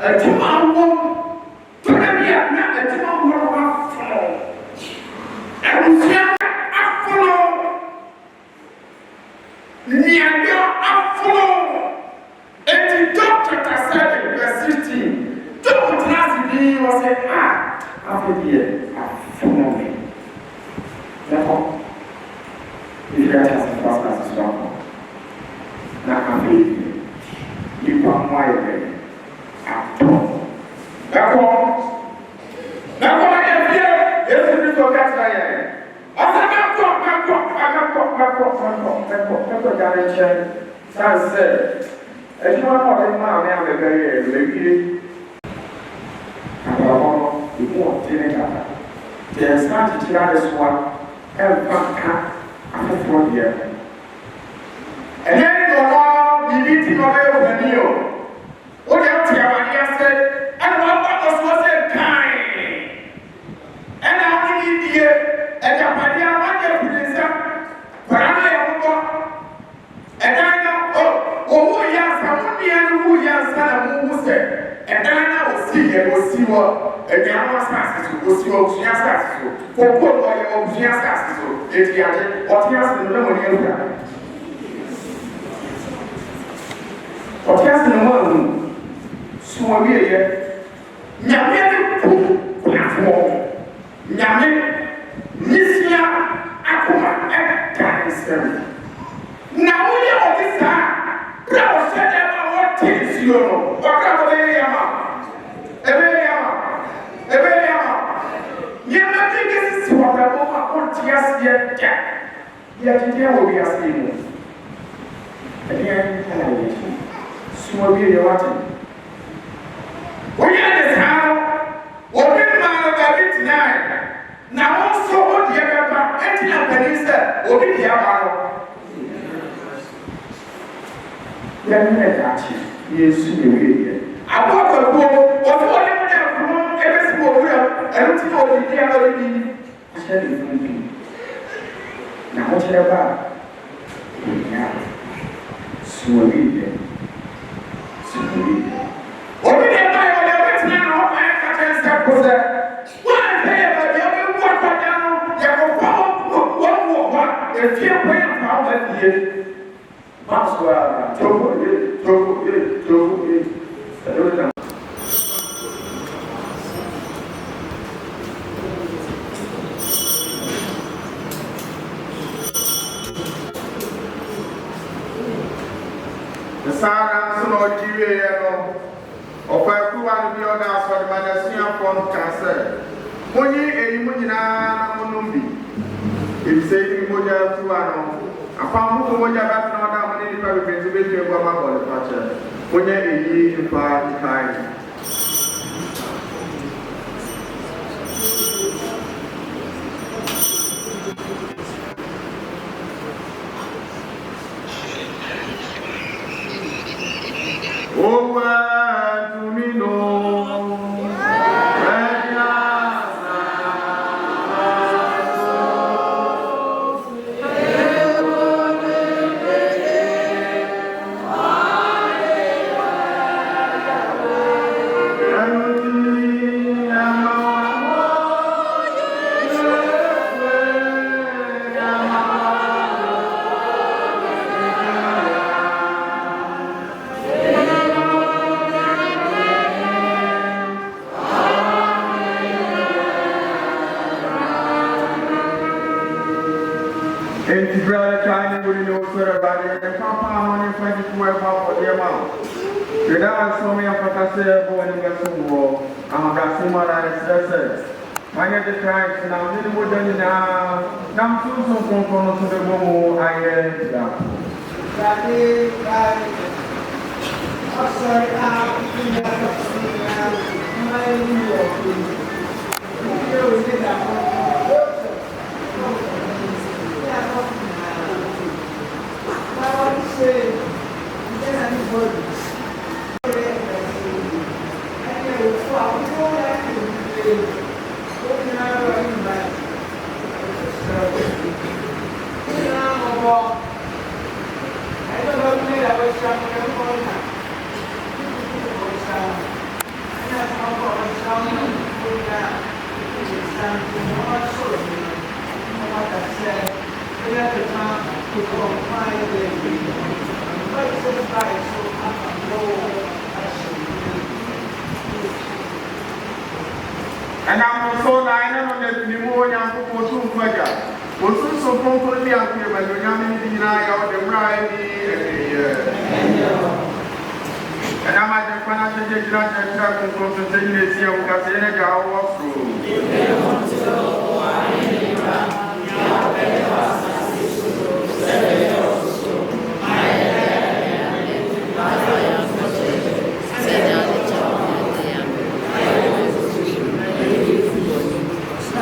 Speaker 5: atuma wo tɔda bi a na atuma wo afɔlɔ ɛmusua afɔlɔ niadeɛ afɔlɔ eti John chapter 7 verse 16 John tena ase bi wɔ sɛ afɔ bi yɛ afɔlɔ mi ɛkɔ ìfẹ́ àti àsìkò àsìkò àpò na àmì nípa mọ́ ayẹyẹ àtọ́. Ẹ̀kọ́ ayẹ fíẹ́ Yéṣu Kristo kẹ́tìrẹ́ yẹ. Ọ̀sẹ̀ mẹ́kọ̀ jáde nkyẹn sáǹsẹ̀ ẹ̀dùn ọ̀nà ọ̀dẹ́ mọ́ àmì àbẹ̀bẹ̀ yẹ lẹ́wìrì. Àbàbọ̀ ìmú ọ̀tẹ́ ní kàtà. Yẹn sáà tìtìrì àdìsọ́wà ẹ̀fà ká. Afoforɔ deɛ ɛnɛ nkɔmɔ bibi ti na ɔbɛyɛ ɔbɛni o wode ate awade ase ɛna wɔaba ɔsoɔ sɛ kan ɛna wode ne die agyapadeɛ a wagye firi nsa kwara no yɛ wobɔ ɛdan no ɔwo yɛ asa mo nnua no wo yɛ asa na mowu sɛ ɛdan no a ɔsi yɛ ɔsi wɔ aduano asase so ɔsi wɔ abusua asase so kɔkɔ no ɔyɛ abusua asase so eti ade ɔte ase no na wɔn yɛ wura ɔte ase no wɔn ahu suma wie yɛ nyame ne ko kunafoɔ nyame nisia akoma ɛda nsɛm na wɔyɛ ɔde saa bere a ɔhyɛ dɛm a wɔte nsuo no ɔkra wɔbɛyɛ yama ɛbɛyɛ yama nyɛma bi sisi wɔ bɛbɔ a ɔnte aseɛ da yɛdedeɛ wɔ bi aseɛ mu ɛdeɛ ɛna yɛ suma bi yɛ wate woyɛ ne saa no wɔde maa no baabi tenae na wo nso wodeɛ bɛba ɛtena mpanin sɛ obi deɛ aba no yɛmmerɛ daakye yɛsu ne wieɛ aboa kwakuo wɔde wɔde mo dɛ akono ɛbɛsi wɔ wura ɛno ti na ɔde di ara bi ahyɛ ne funu bi na ɔkyerɛ ba ɔnya suwɔbi yɛ obi deɛ ba yɛ ɔde ɔbɛtena na ɔba yɛ kata nsa ko sɛ wɔn ahwɛ yɛ baabi a ɔbɛwu akɔda no yɛkɔfa wɔn wɔ hɔ a efie kɔ yɛ fa wɔn afie maaso a togo ye ɛdɔwɔ na. Sara nso na ɔgye wieɛ no ɔfa akuwa no bi ɔda asɔrema na asuafoɔ no kaa sɛ monyi eyi mu nyinaa na monom bi ebisɛ yi mogya akuwa no apam ho mogya bɛtena ɔda mo ne nipa bebree nso bɛtwa agua ma bɔne fakyɛ monya eyi nipa nkae Wanya de Christ na ndi mo dani na nam tu so kon so de mo aye da.
Speaker 9: Rade ai asai a kinga kasina mai ni yo. Yo ni da ko. Ya ko. Ma wa se ni na ni bo. Ai eu falo ko ya ni.
Speaker 5: And I'm so lying on the Nemo Young for 2 Maja. Was so comfortably up here by the young deny of the bride and I'm at the financial judge and track and consultation is here with Casena walk through.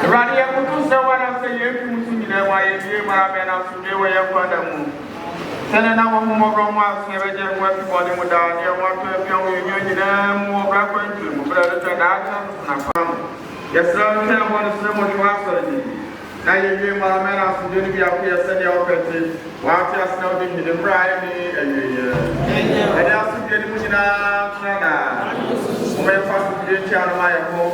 Speaker 5: Radia Kutusa, what I'm saying, you know, why you hear my man out to do where you're going to move. Send another more from us, never just work for them without your work to a young union, more reference to brother and action. Yes, sir, I want to say much faster. Now you hear my man out to do the appear, send your offensive, while just now being the bride, and also get the money out. When I pass the channel, my home,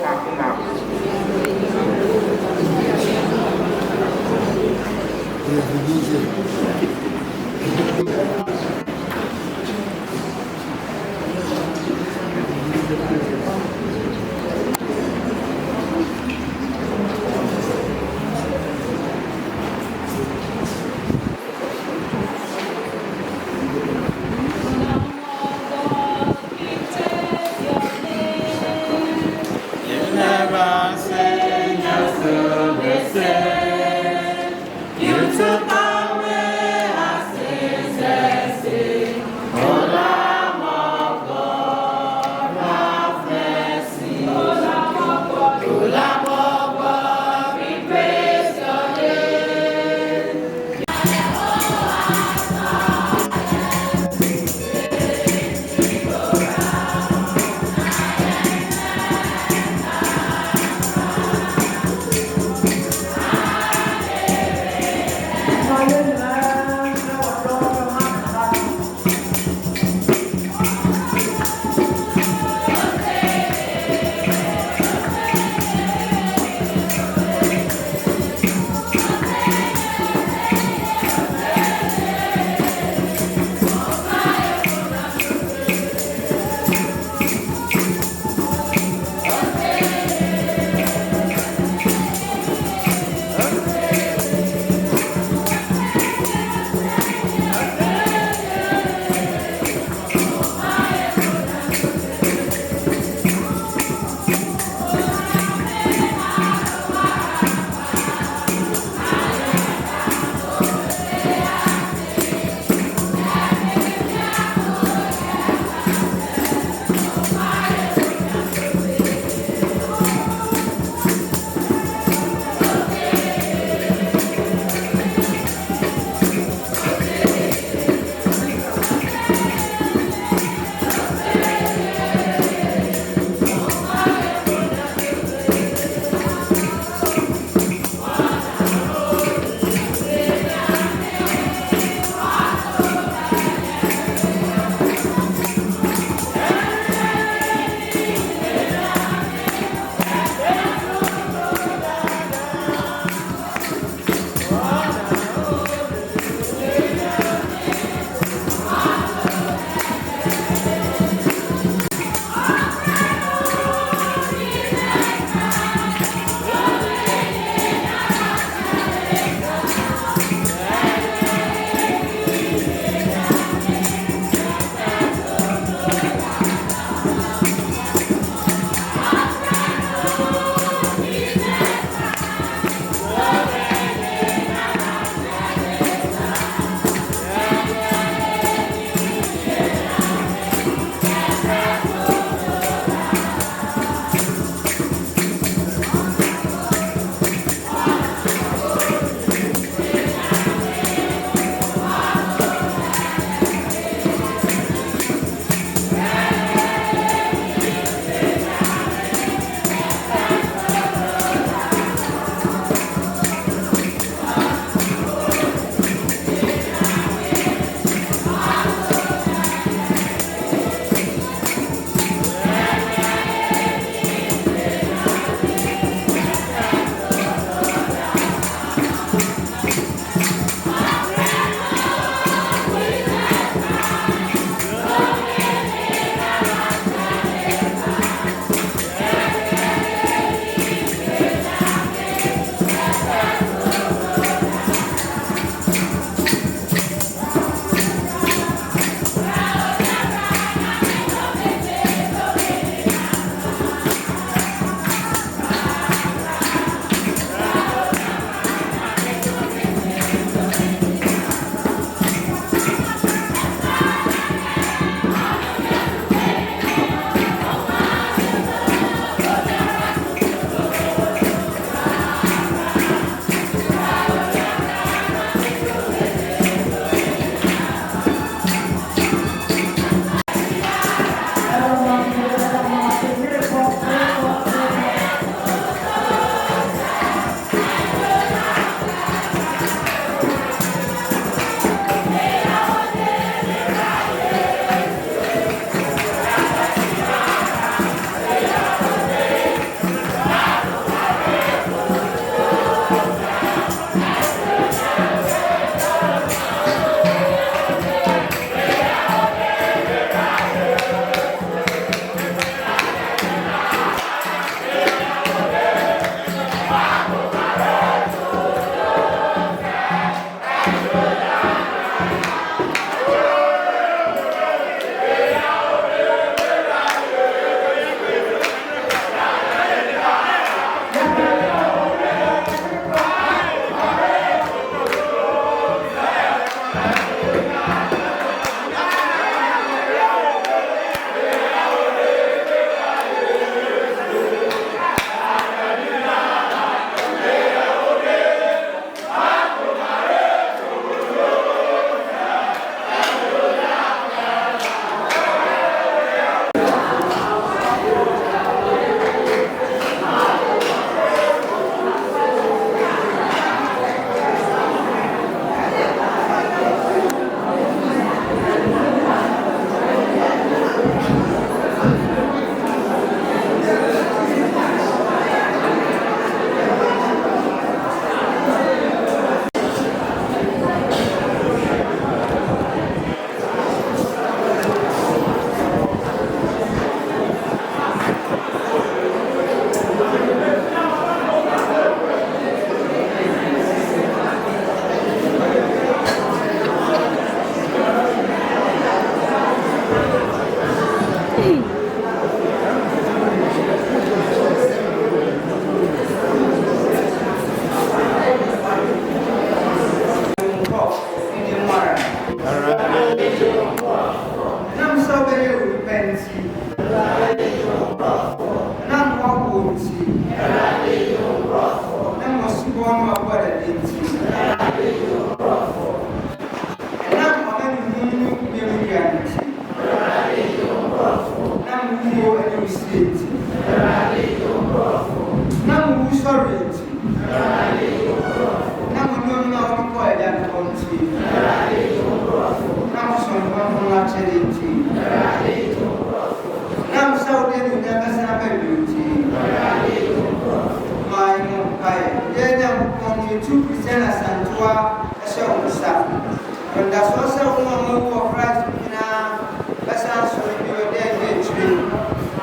Speaker 9: Christiana Akua Asantewaa. And that's also one more Christ in our lessons for the day tree.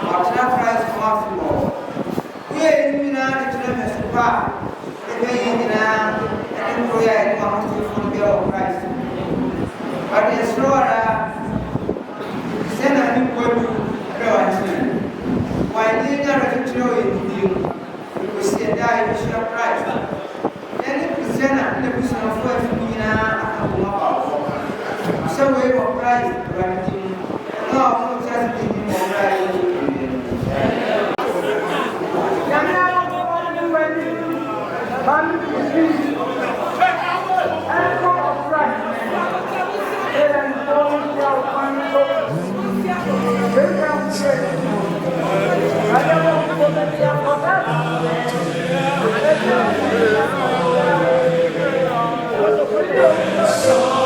Speaker 9: Our Christ come out more. We are in the park. The way in our employer and one from the Christ. But the slower send a new word to why they are to throw it in you. Because they die in Christ. Christiana the person of first some way of Christ granting no just thinking of Christ.
Speaker 3: soul.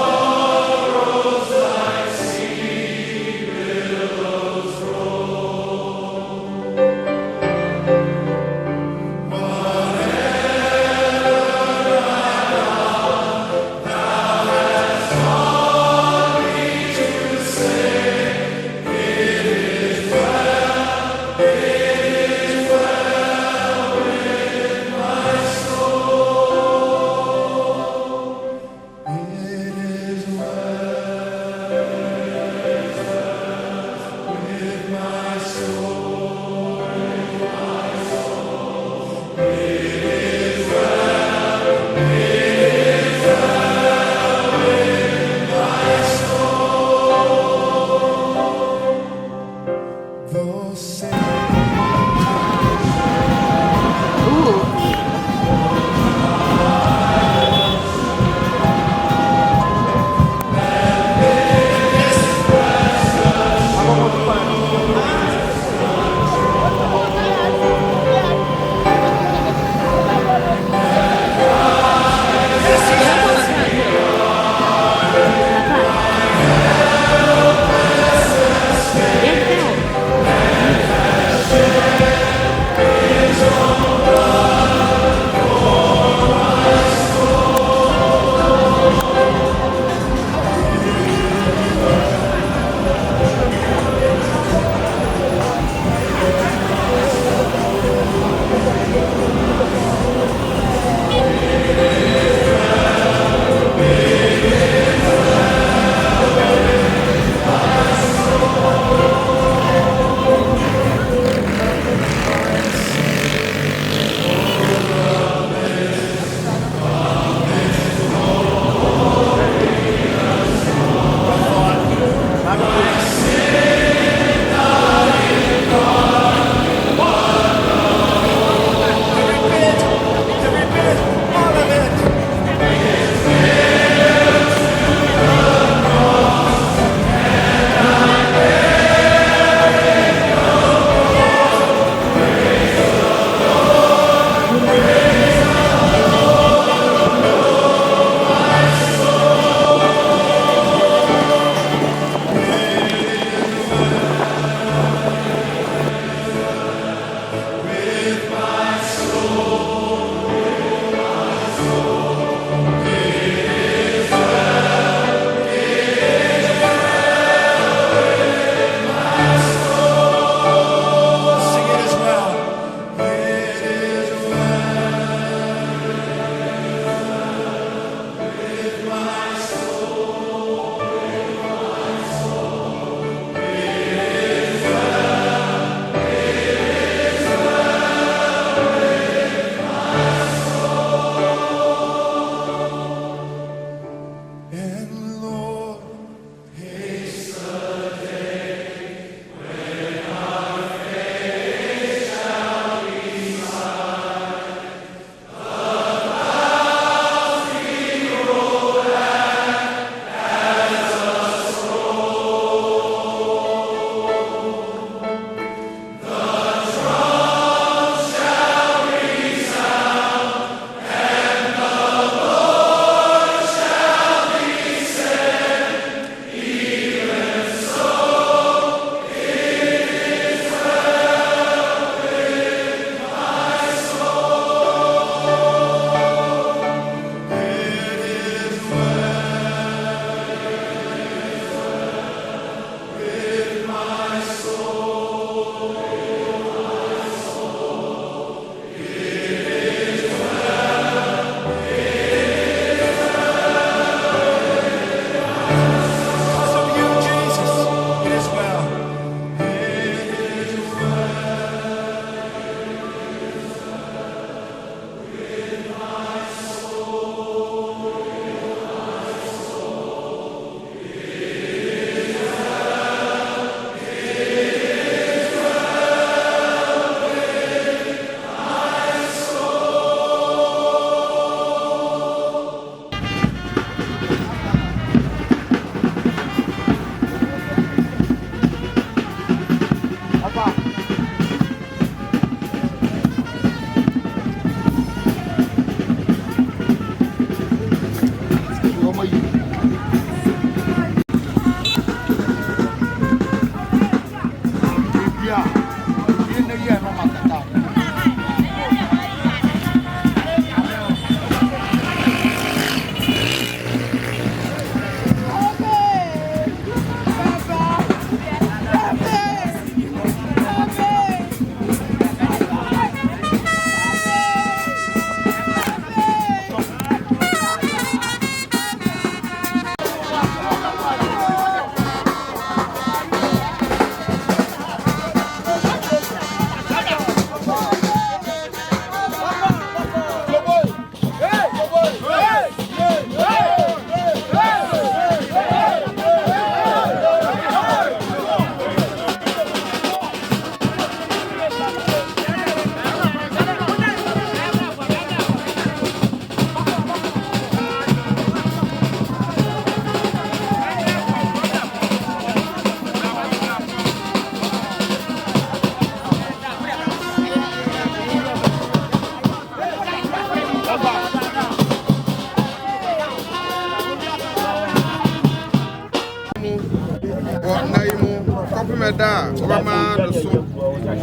Speaker 10: da Obama no so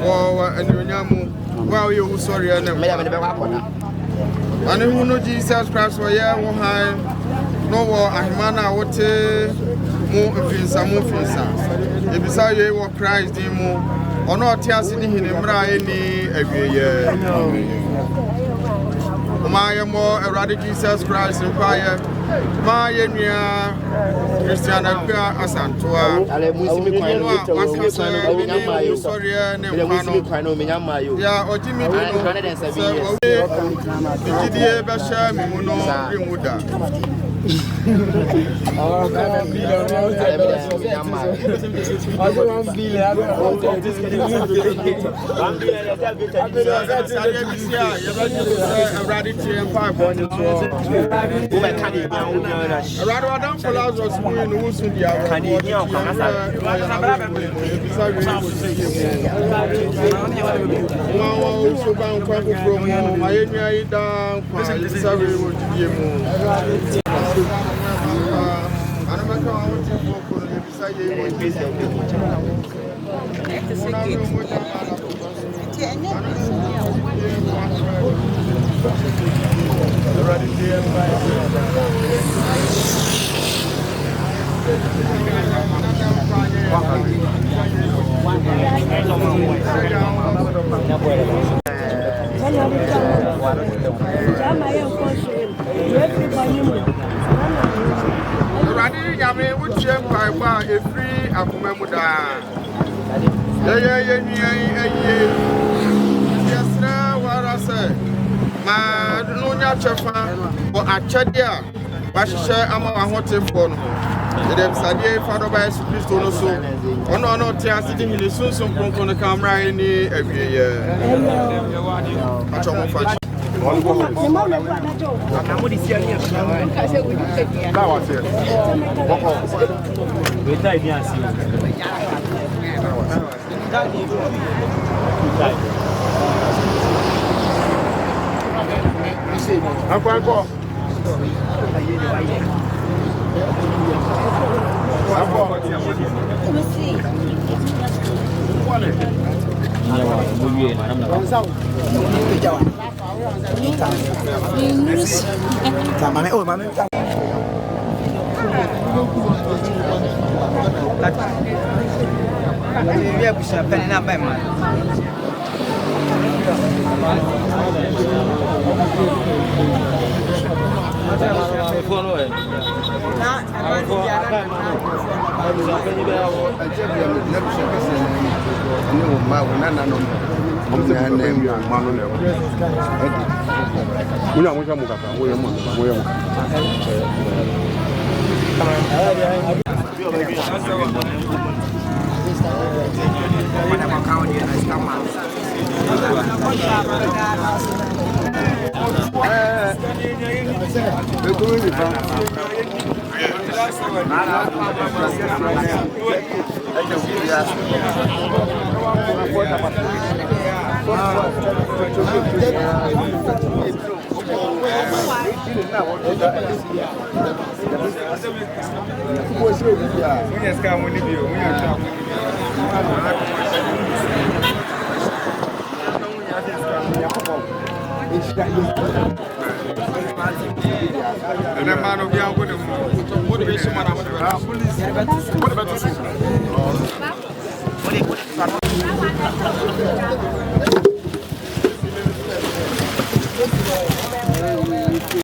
Speaker 10: or Anyamu while you sorry and who know Jesus Christ for ya wo han no war ahimana wote mo mfinsa ebisa ye wo Christ din mo ono otiase ni hinimra eni awieye my more erratic Jesus Christ in fire. My Christiana Akua Asantewaa. Ma no nya chefa bo achedia ba hye ama ahotefo no dem sadie fado ba Yesu Kristo no so ono te asidi hini sunsun kronkron kamra ni awieye acho mo fa Akwa and a man of young motivation. What about